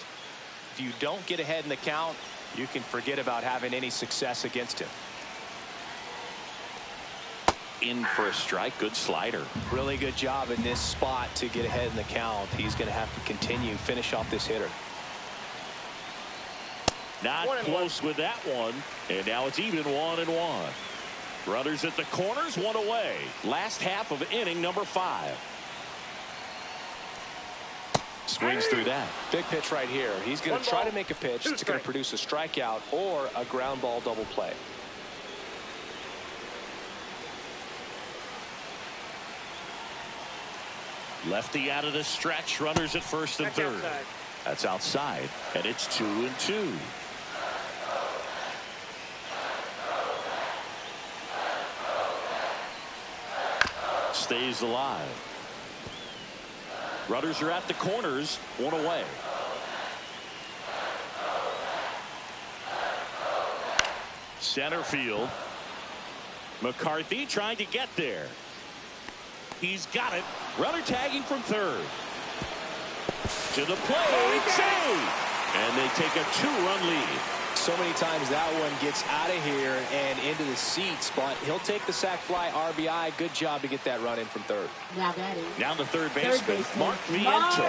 S2: If you don't get ahead in the count, you can forget about having any success against him.
S1: In for a strike, good slider.
S2: Really good job in this spot to get ahead in the count. He's going to have to continue, finish off this hitter.
S1: Not close with that one, and now it's even 1-1. Runners at the corners, 1 away. Last half of inning number 5. Swings through that.
S2: Big pitch right here. He's going to try to make a pitch that's going to produce a strikeout or a ground ball double play.
S1: Lefty out of the stretch. Runners at first and third. That's outside, and it's 2-2. Stays alive. Runners are at the corners, 1 away. Center field. McCarthy trying to get there. He's got it. Runner tagging from third. To the plate. Save. And they take a 2-run lead.
S2: so many times that one gets out of here and into the seats, but he'll take the sac fly RBI. Good job to get that run in from third.
S3: Now batting.
S1: Now the third baseman, Mark Vientos.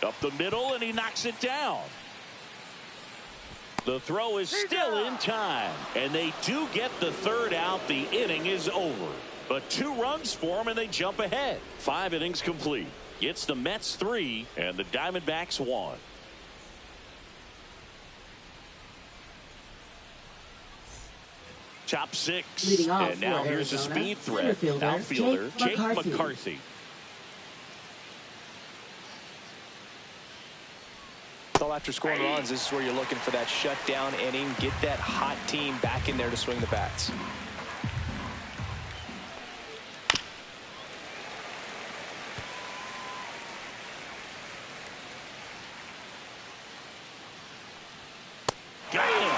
S1: Up the middle, and he knocks it down. The throw is still in time, and they do get the third out. The inning is over. But 2 runs for them, and they jump ahead. 5 innings complete. It's the Mets 3 and the Diamondbacks 1. Top 6. And now here's a speed threat. Outfielder Jake McCarthy.
S2: Well, after scoring runs, this is where you're looking for that shutdown inning. Get that hot team back in there to swing the bats.
S1: Got him.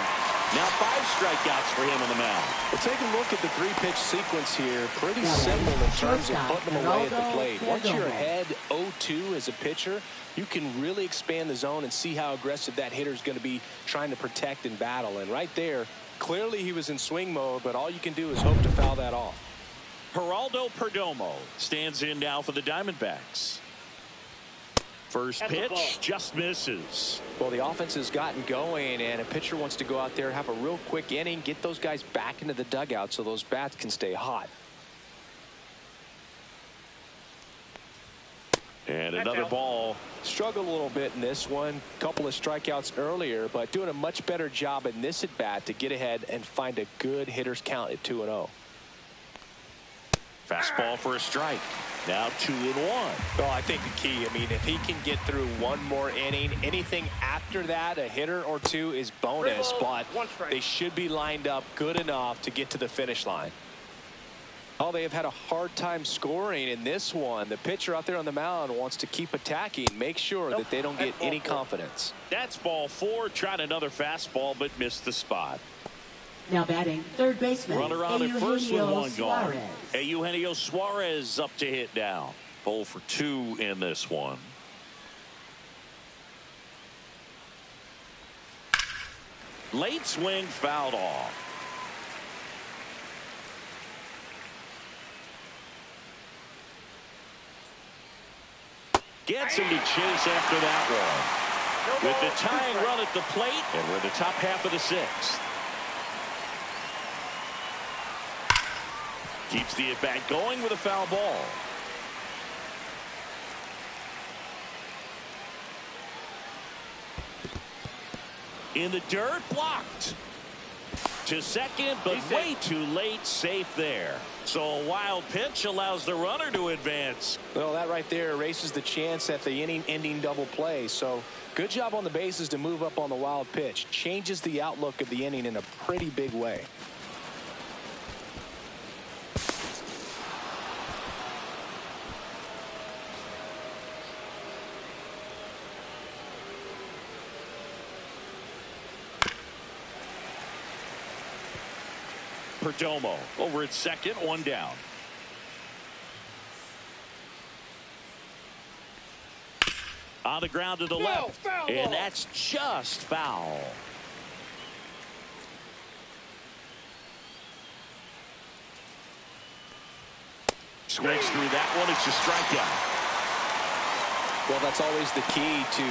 S1: Now 5 strikeouts for him on the mound.
S2: Well, take a look at the 3-pitch sequence here. Pretty simple in terms of putting them away at the plate. Once you're ahead 0-2 as a pitcher, you can really expand the zone and see how aggressive that hitter is going to be trying to protect and battle. And right there, clearly he was in swing mode, but all you can do is hope to foul that off.
S1: Geraldo Perdomo stands in now for the Diamondbacks. First pitch just misses.
S2: Well, the offense has gotten going, and a pitcher wants to go out there, have a real quick inning, get those guys back into the dugout so those bats can stay hot.
S1: And another ball.
S2: Struggled a little bit in this one. Couple of strikeouts earlier, but doing a much better job in this at bat to get ahead and find a good hitter's count at 2-0.
S1: Fastball for a strike. Now 2-1.
S2: Well, I think the key, I mean, if he can get through one more inning, anything after that, a hitter or 2 is bonus, but they should be lined up good enough to get to the finish line. Oh, they have had a hard time scoring in this one. The pitcher out there on the mound wants to keep attacking, make sure that they don't get any confidence.
S1: That's ball 4. Tried another fastball, but missed the spot.
S3: Now batting, third baseman.
S1: Runner on at first with 1 gone.
S3: Suarez.
S1: Eugenio Suarez up to hit now. 0 for 2 in this one. Late swing fouled off. Gets him to chase after that one. With the tying run at the plate, and we're in the top half of the 6th. Keeps the at-bat going with a foul ball. In the dirt, blocked. To second, but way too late, safe there. So a wild pitch allows the runner to advance.
S2: Well, that right there erases the chance at the inning-ending double play. So good job on the bases to move up on the wild pitch. Changes the outlook of the inning in a pretty big way.
S1: Perdomo over at second, 1 down. On the ground to the left, and that's just foul. Swings through that one. It's a strikeout.
S2: Well, that's always the key to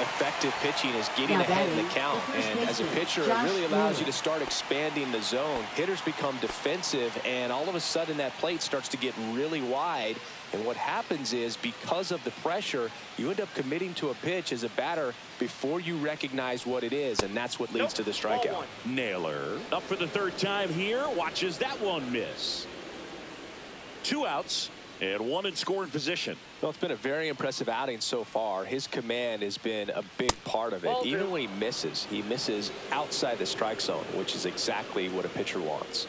S2: effective pitching is getting ahead in the count. And as a pitcher, it really allows you to start expanding the zone. Hitters become defensive, and all of a sudden that plate starts to get really wide. And what happens is, because of the pressure, you end up committing to a pitch as a batter before you recognize what it is, and that's what leads to the strikeout.
S1: Naylor up for the 3rd time here. Watches that one miss. 2 outs. And 1 in scoring position.
S2: Well, it's been a very impressive outing so far. His command has been a big part of it. Even when he misses outside the strike zone, which is exactly what a pitcher wants.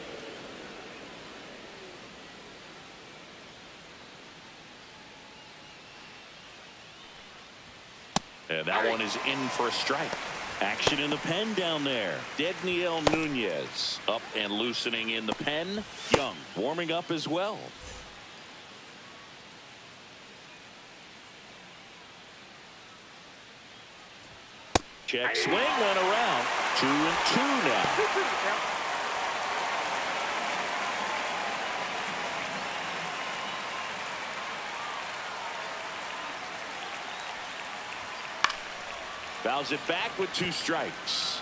S1: And that one is in for a strike. Action in the pen down there. Dedniel Nunez up and loosening in the pen. Young warming up as well. Check swing went around. 2-2 now.
S4: 2-2 the count.
S1: Fouls it back with 2 strikes.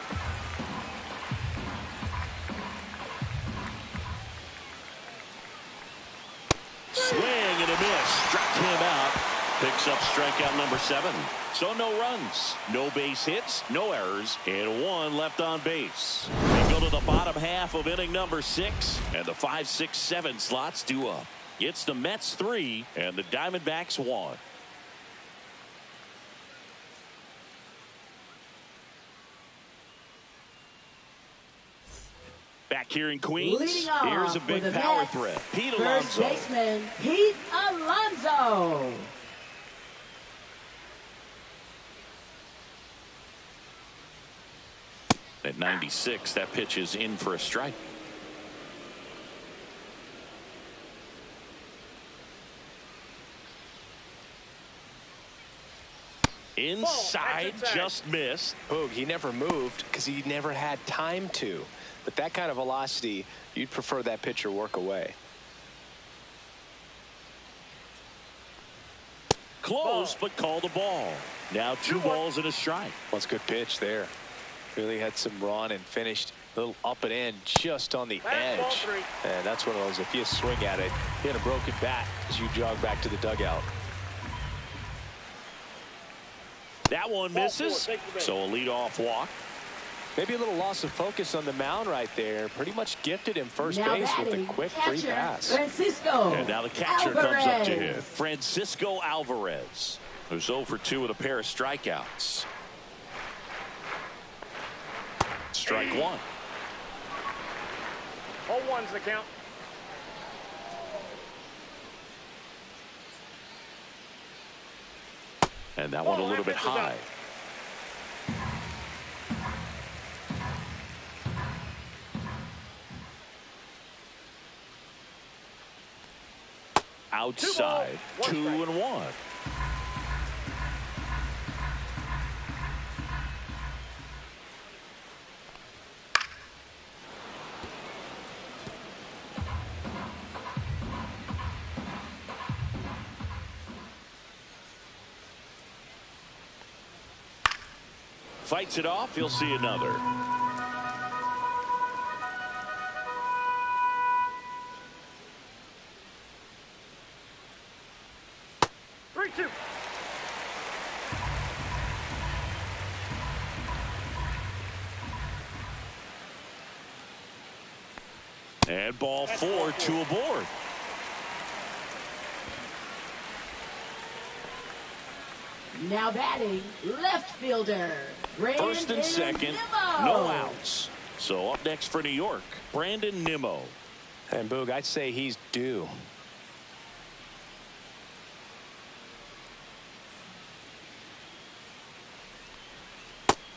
S1: Swing and a miss. Struck him out. Picks up strikeout number 7. So no runs, no base hits, no errors, and 1 left on base. We go to the bottom half of inning number 6, and the 5, 6, 7 slots due up. It's the Mets 3 and the Diamondbacks 1. Back here in Queens, here's a big power threat. Pete Alonso.
S3: First baseman, Pete Alonso.
S1: At 96, that pitch is in for a strike. Inside, just missed.
S2: Boog, he never moved because he never had time to. But that kind of velocity, you'd prefer that pitcher work away.
S1: Close, but called a ball. Now 2 balls and a strike.
S2: Well, it's a good pitch there. Really had some run and finished a little up and in just on the edge. And that's one of those, if you swing at it, hit a broken bat as you jog back to the dugout.
S1: That one misses, so a leadoff walk.
S2: Maybe a little loss of focus on the mound right there. Pretty much gifted him first base with a quick free pass.
S3: Francisco
S1: And now the catcher
S3: Alvarez.
S1: comes up to hit. Francisco Alvarez, who's 0 for 2 with a pair of strikeouts. Strike 1.
S4: 0-1's the count.
S1: And that one a little bit high. Outside, 2-1. Fights it off. He'll see another. And ball 4, 2 aboard.
S3: Now batting, left fielder, Brandon
S1: First and second,
S3: Nimmo.
S1: no outs. So up next for New York, Brandon Nimmo.
S2: And Boog, I'd say he's due.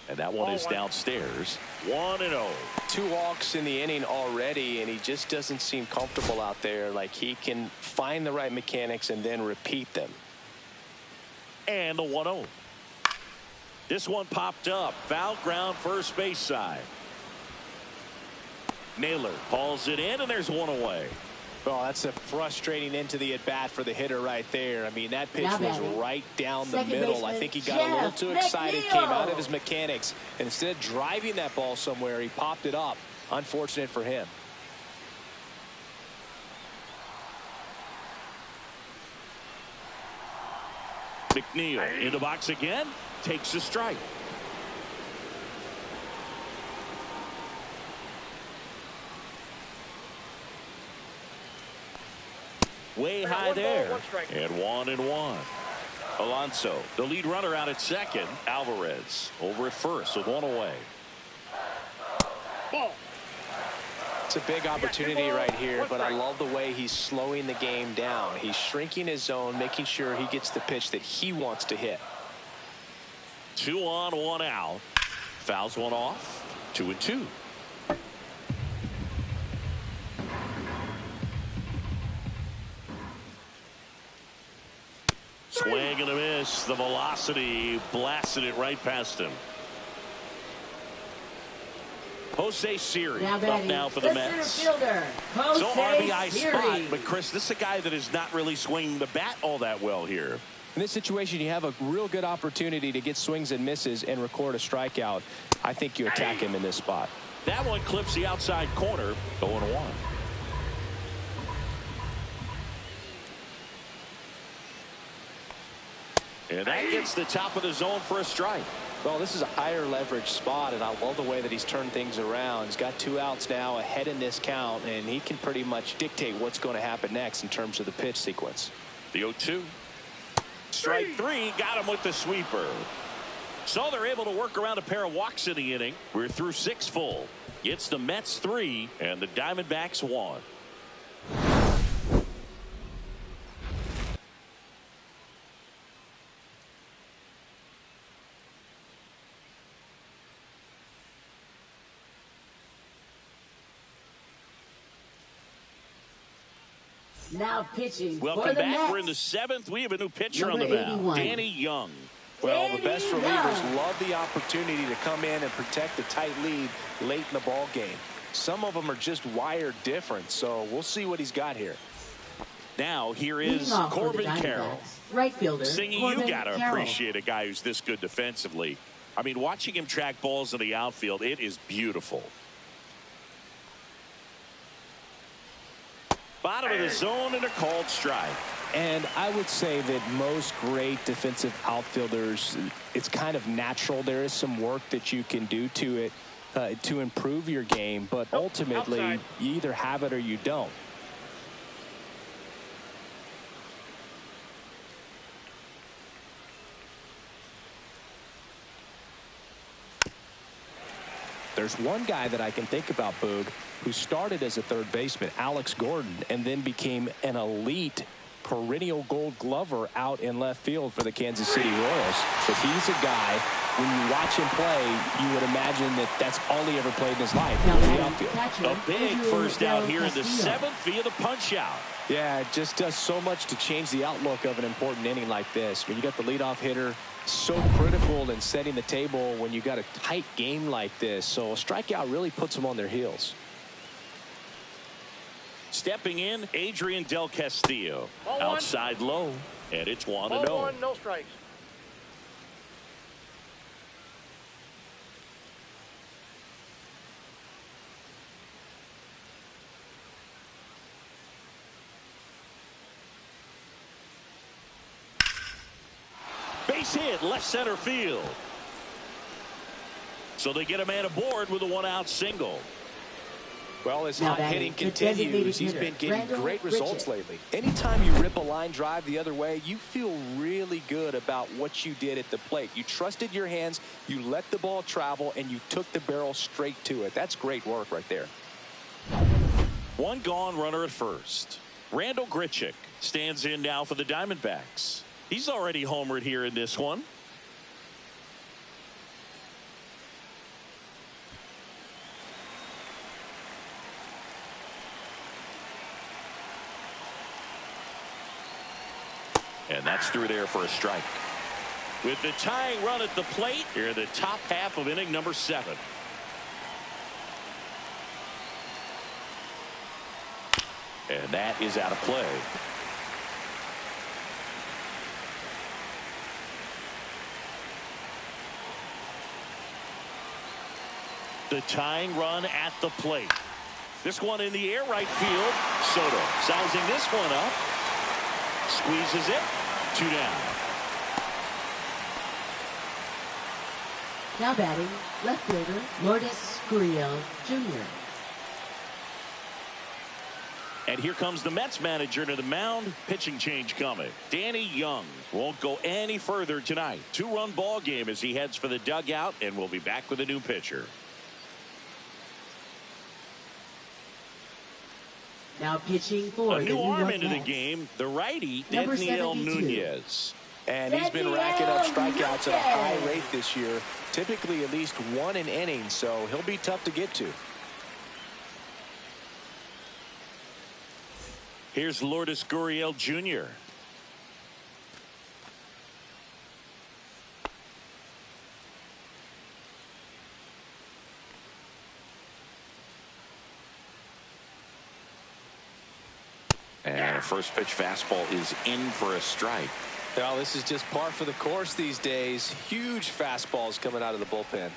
S1: And that one is downstairs. 1-0.
S2: 2 walks in the inning already, and he just doesn't seem comfortable out there. Like he can find the right mechanics and then repeat them.
S1: And the 1-0. This one popped up. Foul ground, first base side. Naylor hauls it in, and there's 1 away.
S2: Oh, that's a frustrating into the at bat for the hitter right there. I mean, that pitch was right down the middle. I think he got a little too excited, came out of his mechanics, and instead of driving that ball somewhere, he popped it up. Unfortunate for him.
S1: McNeil in the box again, takes a strike. Way high there. And 1-1. Alonso, the lead runner out at second. Alvarez over at first with 1 away.
S4: Ball.
S2: It's a big opportunity right here, but I love the way he's slowing the game down. He's shrinking his zone, making sure he gets the pitch that he wants to hit.
S1: 2 on, 1 out. Fouls one off. 2-2. Swing and a miss. The velocity blasted it right past him. Jose Siri
S3: Now
S1: up now for the Mets.
S3: Center fielder, Jose
S1: So RBI
S3: Siri.
S1: spot, but Chris, this is a guy that is not really swinging the bat all that well here.
S2: In this situation, you have a real good opportunity to get swings and misses and record a strikeout. I think you attack him in this spot.
S1: That one clips the outside corner, 0-1. And that gets the top of the zone for a strike.
S2: Well, this is a higher leverage spot, and I love the way that he's turned things around. He's got 2 outs now ahead in this count, and he can pretty much dictate what's going to happen next in terms of the pitch sequence.
S1: The 0-2. Strike 3, got him with the sweeper. So they're able to work around a pair of walks in the inning. We're through 6 full. It's the Mets 3 and the Diamondbacks 1.
S3: Now pitching
S1: Welcome
S3: for the
S1: back.
S3: Mets.
S1: We're in the 7th. We have a new pitcher
S3: Number
S1: on the mound.
S3: 81.
S1: Danny Young.
S2: Well, the best
S3: Danny
S2: relievers
S3: Young.
S2: love the opportunity to come in and protect a tight lead late in the ball game. Some of them are just wired different, so we'll see what he's got here.
S1: Now here is
S3: Leading off for the
S1: Corbin Carroll.
S3: Diamondbacks, right fielder,
S1: Singing,
S3: Corbin
S1: you got to
S3: Carroll.
S1: appreciate a guy who's this good defensively. I mean, watching him track balls in the outfield, it is beautiful. Bottom of the zone and a called strike.
S2: And I would say that most great defensive outfielders, it's kind of natural. There is some work that you can do to it to improve your game, but ultimately
S4: outside.
S2: you either have it or you don't. There's one guy that I can think about, Boog, who started as a third baseman, Alex Gordon, and then became an elite perennial Gold Glover out in left field for the Kansas City Royals. But he's a guy, when you watch him play, you would imagine that that's all he ever played in his life,
S3: Now
S2: was the
S3: batting
S2: outfield.
S3: catcher,
S1: A big
S3: Andrew
S1: first out here in the
S3: Castillo.
S1: 7th via the punch out.
S2: Yeah, it just does so much to change the outlook of an important inning like this. When you got the leadoff hitter, so critical in setting the table when you got a tight game like this. So a strikeout really puts them on their heels.
S1: Stepping in, Adrian Del Castillo.
S4: 0-1.
S1: Outside low, and it's 1-0.
S4: 0-1, no strikes.
S1: Base hit, left center field. So they get a man aboard with a 1-out single.
S2: Well, as
S3: Now
S2: hot
S3: batting,
S2: hitting
S3: the
S2: continues,
S3: designated
S2: he's
S3: hitter,
S2: been getting
S3: Randall
S2: great results
S3: Grichuk.
S2: lately. Anytime you rip a line drive the other way, you feel really good about what you did at the plate. You trusted your hands, you let the ball travel, and you took the barrel straight to it. That's great work right there.
S1: One gone, runner at first. Randall Grichuk stands in now for the Diamondbacks. He's already homered here in this one. And that's through there for a strike. With the tying run at the plate, here in the top half of inning number 7. And that is out of play. The tying run at the plate. This one in the air, right field. Soto sizing this one up. Squeezes it. 2 down.
S3: Now batting, left fielder, Lourdes Gurriel Jr.
S1: And here comes the Mets manager to the mound. Pitching change coming. Danny Young won't go any further tonight. 2-run ball game as he heads for the dugout, and we'll be back with a new pitcher.
S3: Now pitching for
S1: A
S3: the
S1: new
S3: New
S1: arm
S3: York
S1: into the
S3: Mets.
S1: game, the righty,
S3: Number
S1: Daniel
S3: 72.
S1: Nunez.
S2: And he's been racking up strikeouts at a high rate this year, typically at least 1 an inning, so he'll be tough to get to.
S1: Here's Lourdes Gurriel Jr. And a first pitch fastball is in for a strike.
S2: Well, this is just par for the course these days. Huge fastballs coming out of the bullpen.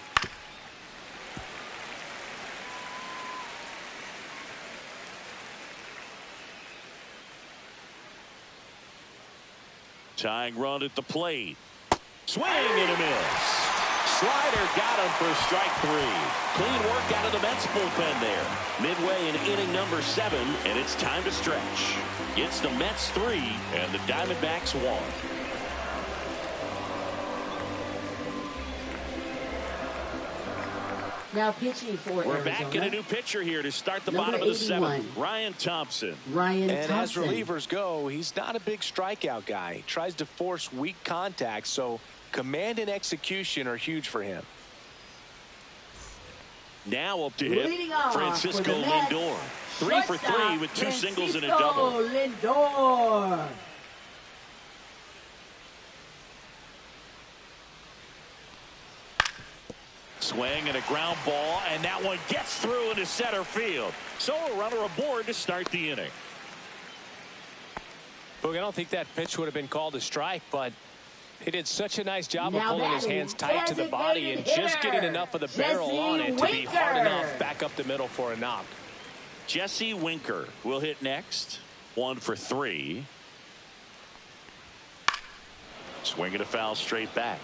S1: Tying run at the plate. Swing and a miss. Slider got him for strike 3. Clean work out of the Mets bullpen there. Midway in inning number 7, and it's time to stretch. It's the Mets 3 and the Diamondbacks 1.
S3: Now pitching for
S1: We're
S3: Arizona.
S1: back in a new pitcher here to start the
S3: Number
S1: bottom of the
S3: 81.
S1: 7th. Ryan Thompson.
S3: Ryan
S2: And
S3: Thompson.
S2: as relievers go, he's not a big strikeout guy. He tries to force weak contact, so command and execution are huge for him.
S1: Now up to hit
S3: Leading off
S1: Francisco
S3: for the Mets,
S1: Lindor. 3 for 3 with 2 singles and a double.
S3: Lindor.
S1: Swing and a ground ball, and that one gets through into center field. So a runner aboard to start the inning.
S2: Boog, I don't think that pitch would have been called a strike, but he did such a nice job of
S3: Now
S2: pulling his
S3: batting,
S2: hands tight to the body and just getting enough of the barrel
S3: Jesse
S2: on it to be hard
S3: Winker.
S2: enough back up the middle for a knock.
S1: Jesse Winker will hit next. 1 for 3. Swing and a foul straight back.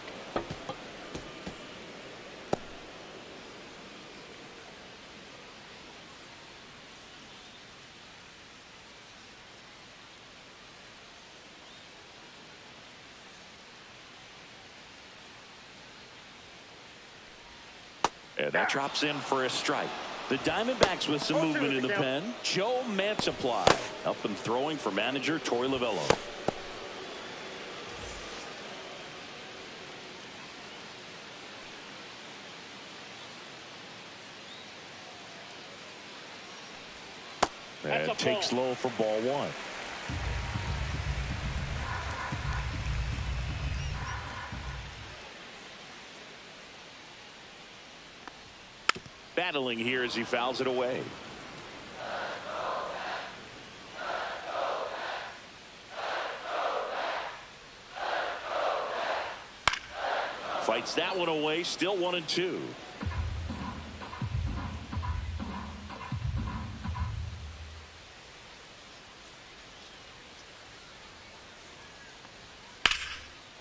S1: And that drops in for a strike. The Diamondbacks with some movement in the pen. Joe Mantiply up and throwing for manager Torey Lovullo. And takes low for ball 1. Battling here as he fouls it away. Fights that one away. Still 1-2.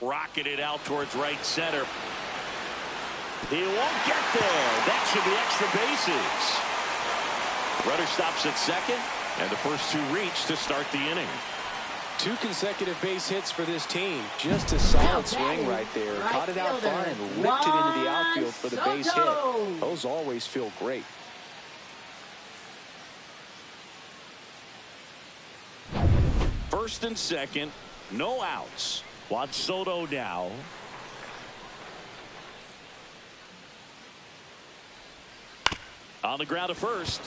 S1: Rocketed out towards right center. He won't get there. That should be extra bases. Runner stops at second, and the first 2 reach to start the inning.
S2: 2 consecutive base hits for this team. Just a solid swing right there.
S3: Right
S2: Caught it out
S3: fielder,
S2: fine and ripped it into the
S3: Juan
S2: outfield for the base
S3: Soto.
S2: hit. Those always feel great.
S1: First and second, no outs. Juan Soto now. On the ground to first.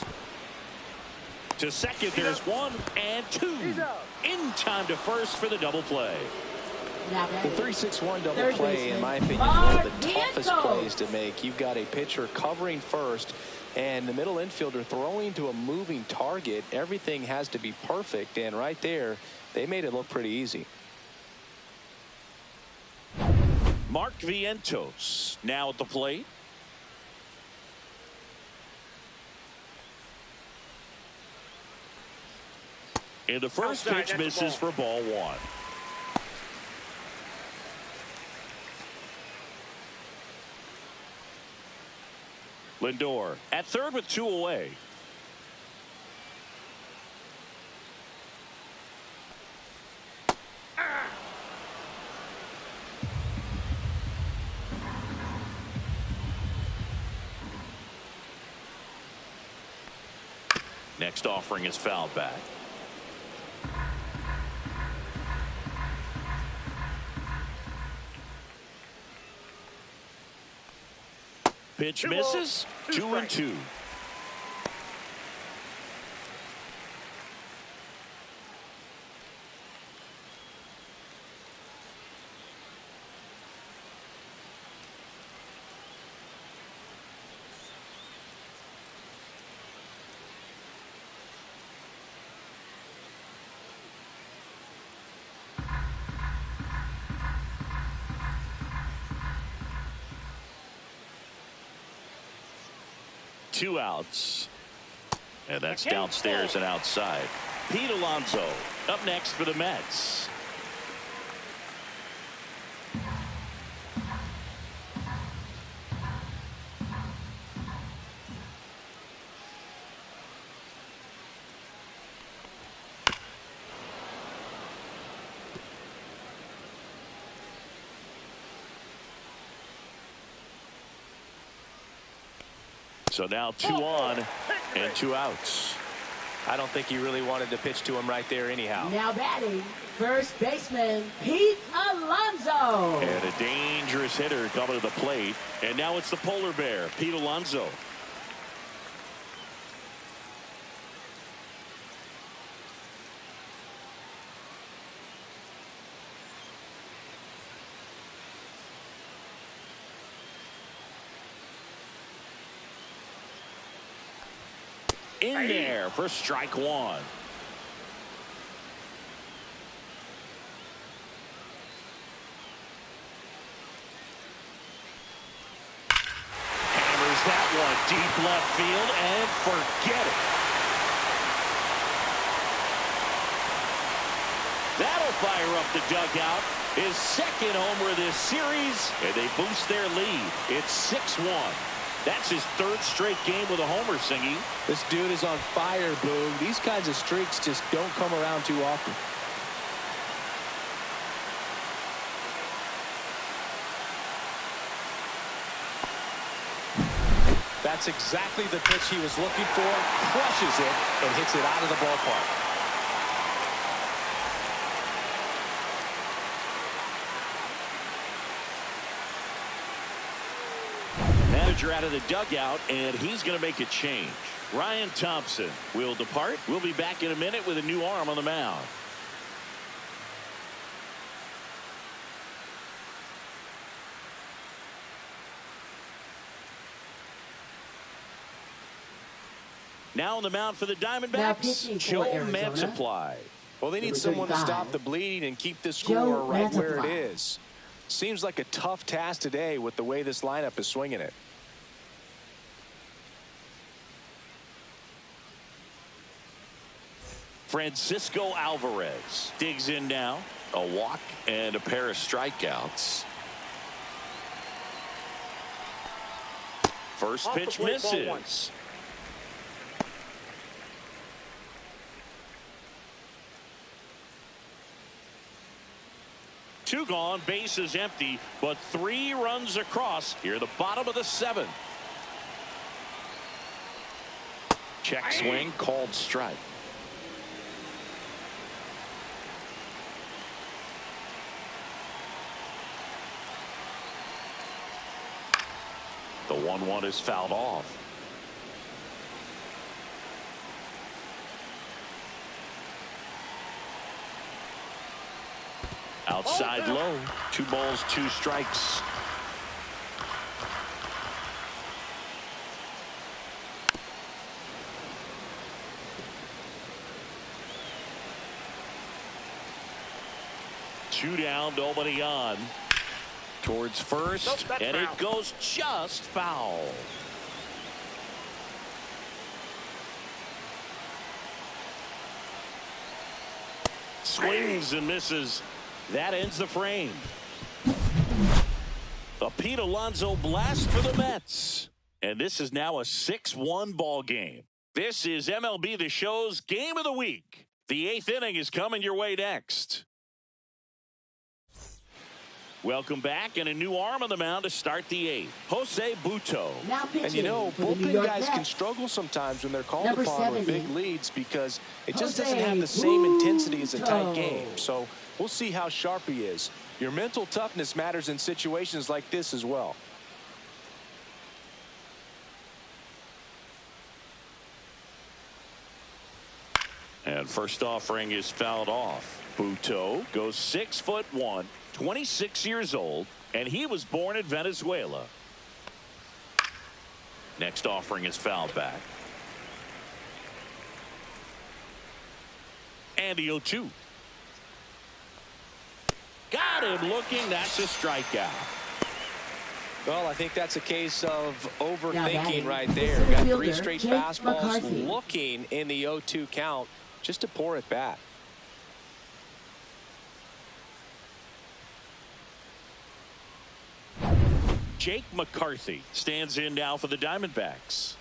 S1: To second, there's 1 and 2. In time to first for the double play.
S3: Now
S2: The
S3: batting.
S2: 3-6-1 double
S3: Third
S2: play, in
S3: baseman,
S2: my opinion, is one of the
S3: Mark
S2: toughest
S3: Bianco.
S2: plays to make. You've got a pitcher covering first and the middle infielder throwing to a moving target. Everything has to be perfect, and right there, they made it look pretty easy.
S1: Mark Vientos now at the plate. And the first
S4: Outside,
S1: pitch
S4: that's a
S1: misses
S4: ball.
S1: for ball 1. Lindor at third with 2 away. Next offering is fouled back. Pitch misses. 2-2. 2 outs. And that's downstairs and outside. Pete Alonso up next for the Mets. So now 2 on and 2 outs.
S2: I don't think he really wanted to pitch to him right there anyhow.
S3: Now batting, first baseman Pete Alonso.
S1: And a dangerous hitter coming to the plate. And now it's the polar bear, Pete Alonso. In there for strike 1. Hammers that one deep left field and forget it. That'll fire up the dugout. His second homer of this series, and they boost their lead. It's 6-1. That's his 3rd straight game with a homer, Singy.
S2: This dude is on fire, Boog. These kinds of streaks just don't come around too often. That's exactly the pitch he was looking for. Crushes it and hits it out of the ballpark.
S1: Manager out of the dugout, and he's going to make a change. Ryan Thompson will depart. We'll be back in a minute with a new arm on the mound. Now on the mound for the Diamondbacks, Joe Mantiply.
S2: Well, they need someone to stop the bleeding and keep the score right where it is. Seems like a tough task today with the way this lineup is swinging it.
S1: Francisco Alvarez digs in now. A walk and a pair of strikeouts. First pitch misses. Two gone, bases empty, but 3 runs across here, the bottom of the 7th. Check swing, called strike. The 1-1 is fouled off. Outside low. 2 balls, 2 strikes. Two down, nobody on. Towards first, and it goes just foul. Swings and misses. That ends the frame. A Pete Alonso blast for the Mets. And this is now a 6-1 ball game. This is MLB The Show's Game of the Week. The 8th inning is coming your way next. Welcome back, and a new arm on the mound to start the 8th. Jose Butto.
S2: And you know, bullpen guys can struggle sometimes when they're called upon with big leads because it just doesn't have the same intensity as a tight game. So we'll see how sharp he is. Your mental toughness matters in situations like this as well.
S1: And first offering is fouled off. Butto goes 6'1", 26 years old, and he was born in Venezuela. Next offering is fouled back. And the 0-2. Got him looking. That's a strikeout.
S2: Well, I think that's a case of overthinking right there. Got 3 straight fastballs looking in the 0-2 count just to pour it back.
S1: Jake McCarthy stands in now for the Diamondbacks.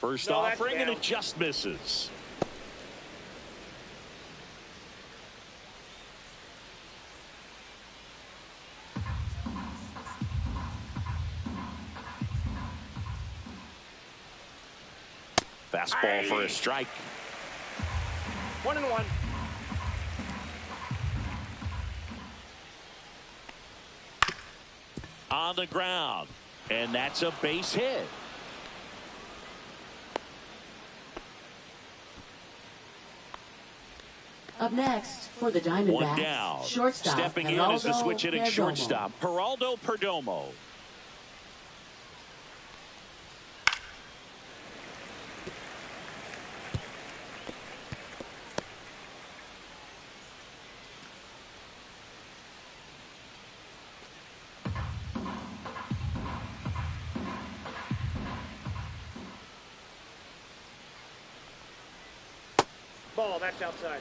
S1: First offering, and it just misses. Fastball for a strike.
S4: 1-1.
S1: On the ground, and that's a base hit.
S3: Up next for the Diamondbacks,
S1: one down.
S3: Shortstop.
S1: Stepping in is the switch hitting shortstop, Geraldo Perdomo.
S4: Ball, that's outside.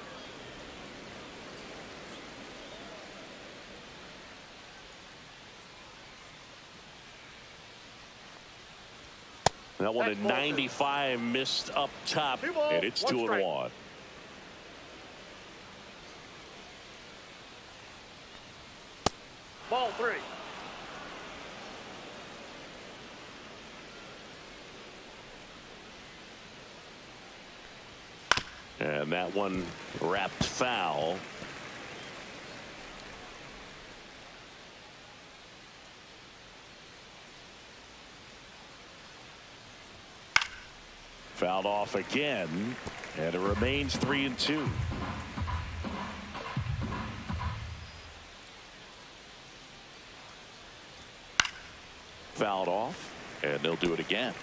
S1: That one at 95 missed up top, and it's 2-1.
S4: Ball 3.
S1: And that one wrapped foul. Fouled off again, and it remains 3-2. Fouled off, and they'll do it again.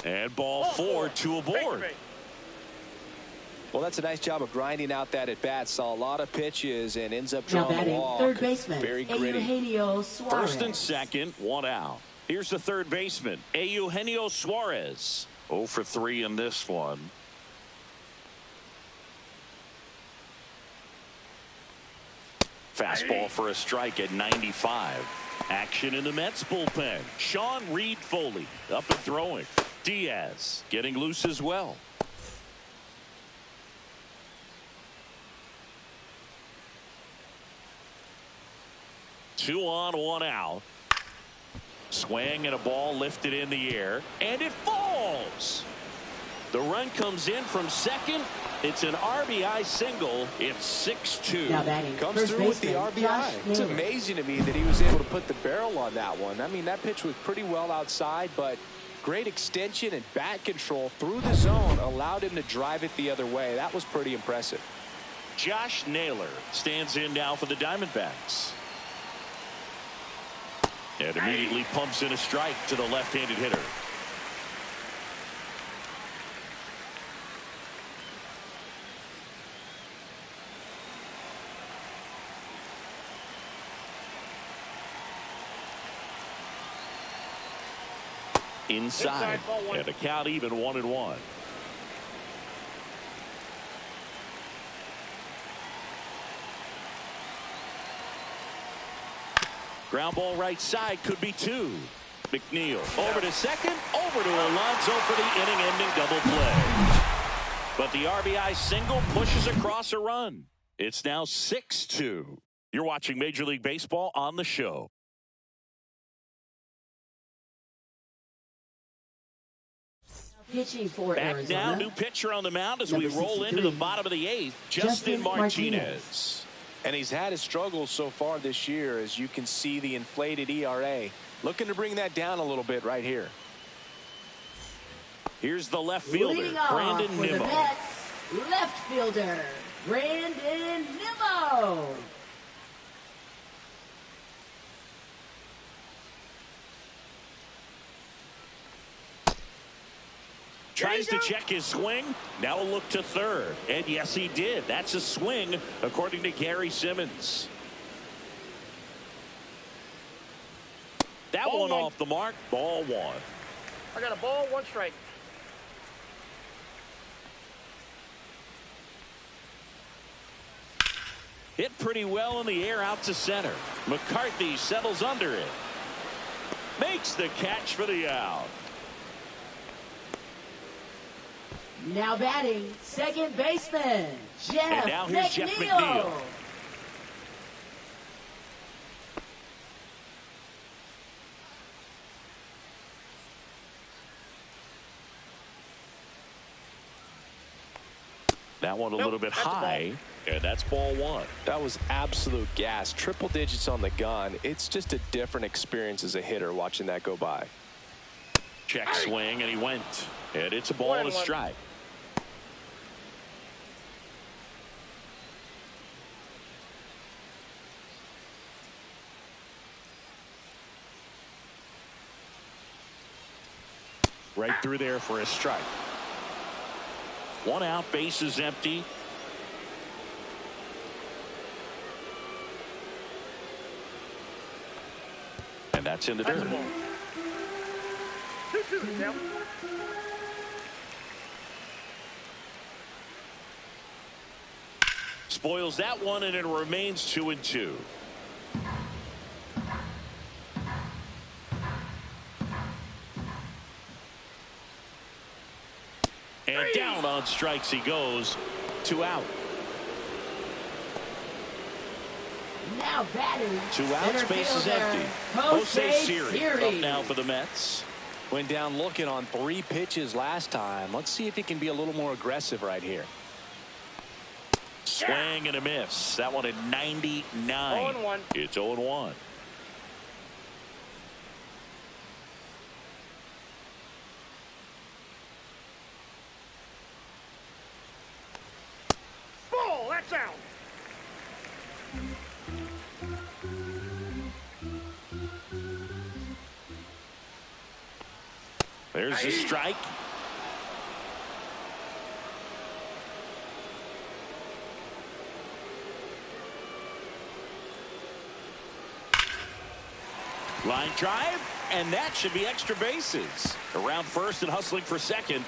S1: And ball 4, 2 aboard.
S2: Well, that's a nice job of grinding out that at bat. Saw a lot of pitches and ends up drawing the walk.
S3: Third baseman,
S2: very gritty.
S3: Eugenio Suarez.
S1: First and second, 1 out. Here's the third baseman, Eugenio Suarez. 0 for 3 in this one. Fastball for a strike at 95. Action in the Mets bullpen. Sean Reed-Foley up and throwing. Diaz getting loose as well. Two on, 1 out. Swing and a ball lifted in the air, and it falls. The run comes in from second. It's an RBI single. It's 6-2.
S2: Comes through with the RBI. It's amazing to me that he was able to put the barrel on that one. I mean, that pitch was pretty well outside, but great extension and bat control through the zone allowed him to drive it the other way. That was pretty impressive.
S1: Josh Naylor stands in now for the Diamondbacks. And immediately pumps in a strike to the left-handed hitter. Inside, and a count even 1-1. Ground ball right side, could be 2. McNeil over to second, over to Alonso for the inning-ending double play. But the RBI single pushes across a run. It's now 6-2. You're watching Major League Baseball on the show.
S3: Pitching for
S1: Back
S3: Arizona.
S1: now, new pitcher on the mound as we roll into the bottom of the 8th, Justin Martinez.
S2: And he's had his struggles so far this year, as you can see the inflated ERA. Looking to bring that down a little bit right here.
S1: Here's the left fielder, Brandon Nimmo.
S3: Left fielder, Brandon Nimmo.
S1: Tries to check his swing. Now a look to third. And yes, he did. That's a swing, according to Gary Simmons. That
S4: Ball
S1: one
S4: one.
S1: off the mark. Ball one.
S4: I got a ball, 1 strike.
S1: Hit pretty well in the air out to center. McCarthy settles under it. Makes the catch for the out.
S3: Now batting, second baseman, Jeff
S1: And now here's Jeff McNeil. That one a little bit high, and that's ball one.
S2: That was absolute gas. Triple digits on the gun. It's just a different experience as a hitter watching that go by.
S1: Check swing, and he went. And it's a ball and a strike. Right through there for a strike. 1 out, base is empty. And that's in the dirt.
S4: 2-2 now.
S1: Spoils that one, and it remains 2-2. And down on strikes he goes. 2 out.
S3: Now batting,
S1: 2 outs, base is empty. Jose Siri up now for the Mets.
S2: Went down looking on 3 pitches last time. Let's see if he can be a little more aggressive right here.
S1: Swing and a miss. That one at 99.
S4: 0-1.
S1: It's 0-1.
S4: Ball, that's out.
S1: There's a strike. Line drive, and that should be extra bases. Around first and hustling for second.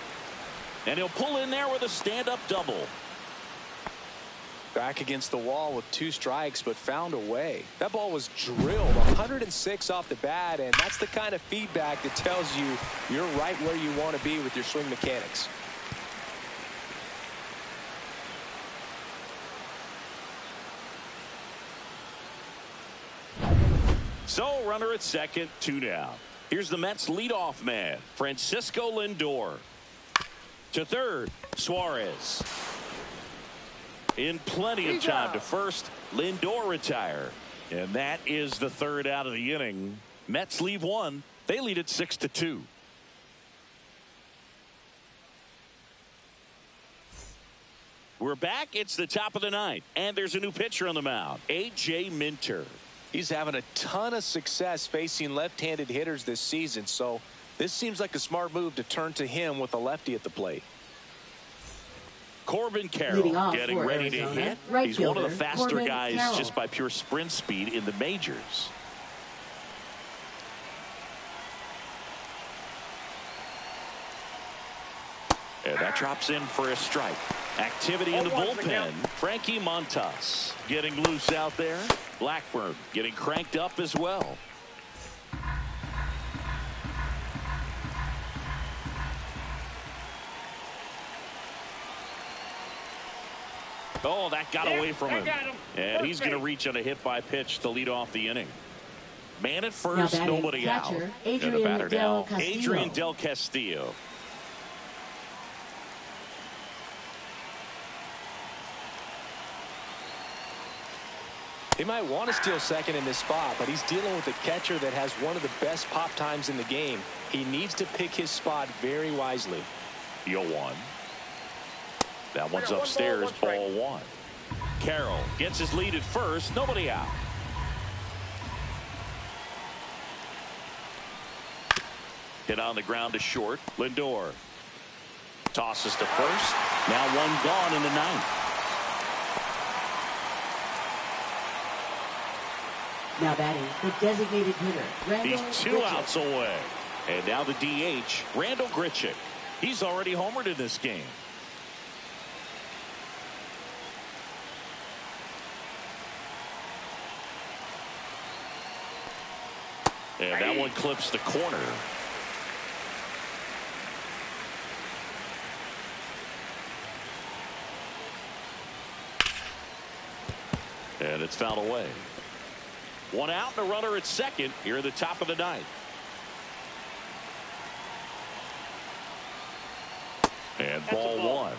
S1: And he'll pull in there with a stand-up double.
S2: Back against the wall with 2 strikes, but found a way. That ball was drilled 106 off the bat, and that's the kind of feedback that tells you you're right where you want to be with your swing mechanics.
S1: So runner at second, 2 down. Here's the Mets leadoff man, Francisco Lindor. To third, Suarez. In plenty of time to first, Lindor retire. And that is the 3rd out of the inning. Mets leave 1. They lead it 6-2. We're back. It's the top of the 9th. And there's a new pitcher on the mound, A.J. Minter.
S2: He's having a ton of success facing left-handed hitters this season, so this seems like a smart move to turn to him with a lefty at the plate.
S1: Corbin Carroll getting ready to hit. He's one of the faster guys just by pure sprint speed in the majors. And that drops in for a strike. Activity in the bullpen. Frankie Montas getting loose out there. Blackburn getting cranked up as well. Oh, that got away from him. And he's going to reach on a hit by pitch to lead off the inning. Man at first, nobody out. And the batter now, Adrian Del Castillo.
S2: He might want to steal second in this spot, but he's dealing with a catcher that has one of the best pop times in the game. He needs to pick his spot very wisely.
S1: 0-1. That one's upstairs, ball 1. Carroll gets his lead at first, nobody out. Hit on the ground to short. Lindor. Tosses to first. Now one gone in the ninth.
S3: Now batting, the designated hitter, Randall
S1: He's 2
S3: Grichuk.
S1: outs away. And now the DH, Randall Grichuk. He's already homered in this game. And that one clips the corner. And it's fouled away. 1 out and a runner at second here at the top of the ninth. And ball 1.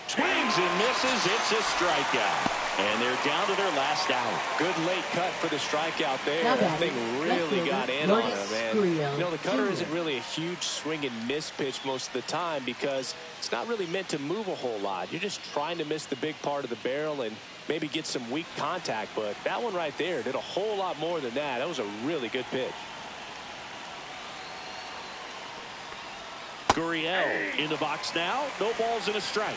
S1: Swings and misses. It's a strikeout. And they're down to their last out.
S2: Good late cut for the strikeout there.
S3: Now
S2: That thing really got in on
S3: Lourdes
S2: him. And,
S3: Gurriel
S2: you know, the cutter
S3: Jr.
S2: isn't really a huge swing and miss pitch most of the time because it's not really meant to move a whole lot. You're just trying to miss the big part of the barrel and maybe get some weak contact. But that one right there did a whole lot more than that. That was a really good pitch.
S1: Gurriel in the box now. No balls and a strike.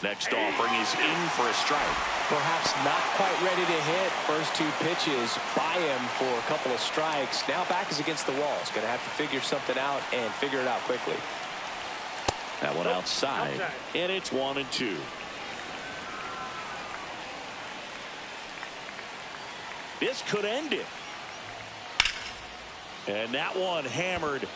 S1: Next offering is in for a strike.
S2: Perhaps not quite ready to hit. First 2 pitches by him for a couple of strikes. Now back is against the wall. He's going to have to figure something out and figure it out quickly.
S1: That one outside. And it's 1-2. This could end it. And that one hammered.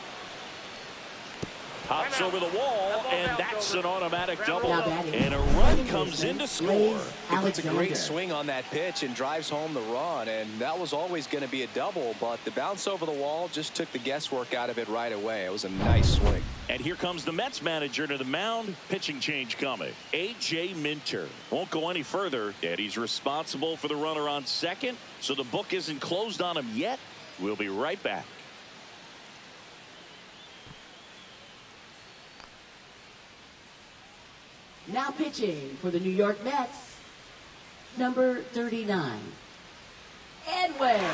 S1: Hops over the wall, and that's an automatic double. And a run comes in to score.
S2: He puts a great swing on that pitch and drives home the run, and that was always going to be a double, but the bounce over the wall just took the guesswork out of it right away. It was a nice swing.
S1: And here comes the Mets manager to the mound. Pitching change coming. A.J. Minter won't go any further, and he's responsible for the runner on second, so the book isn't closed on him yet. We'll be right back.
S3: Now pitching for the New York Mets, number 39, Edwin Diaz.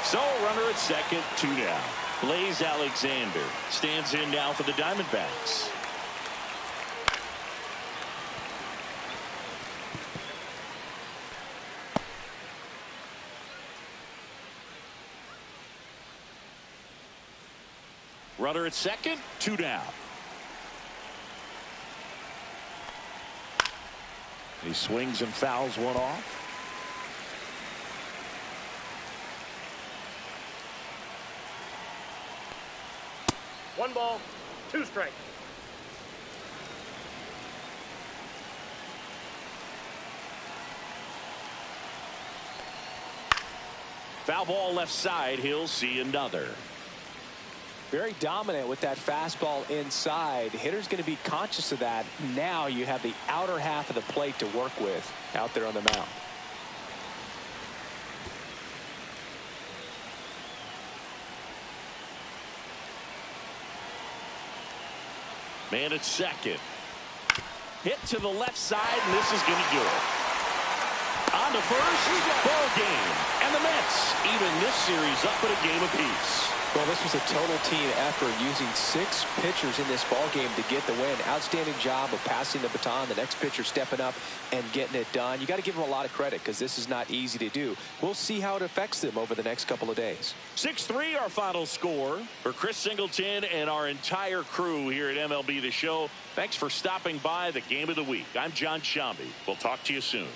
S1: So runner at second, 2 down. Blaze Alexander stands in now for the Diamondbacks. Runner at second, 2 down. He swings and fouls one off.
S4: One ball, 2 strikes.
S1: Foul ball left side. He'll see another.
S2: Very dominant with that fastball inside. Hitter's going to be conscious of that. Now you have the outer half of the plate to work with out there on the mound.
S1: Man at second. Hit to the left side, and this is going to do it. On to first, ball game. And the Mets even this series up at a game apiece.
S2: Well, this was a total team effort using 6 pitchers in this ball game to get the win. Outstanding job of passing the baton. The next pitcher stepping up and getting it done. You got to give them a lot of credit because this is not easy to do. We'll see how it affects them over the next couple of days.
S1: 6-3 our final score. For Chris Singleton and our entire crew here at MLB The Show, thanks for stopping by the Game of the Week. I'm John Shambi. We'll talk to you soon.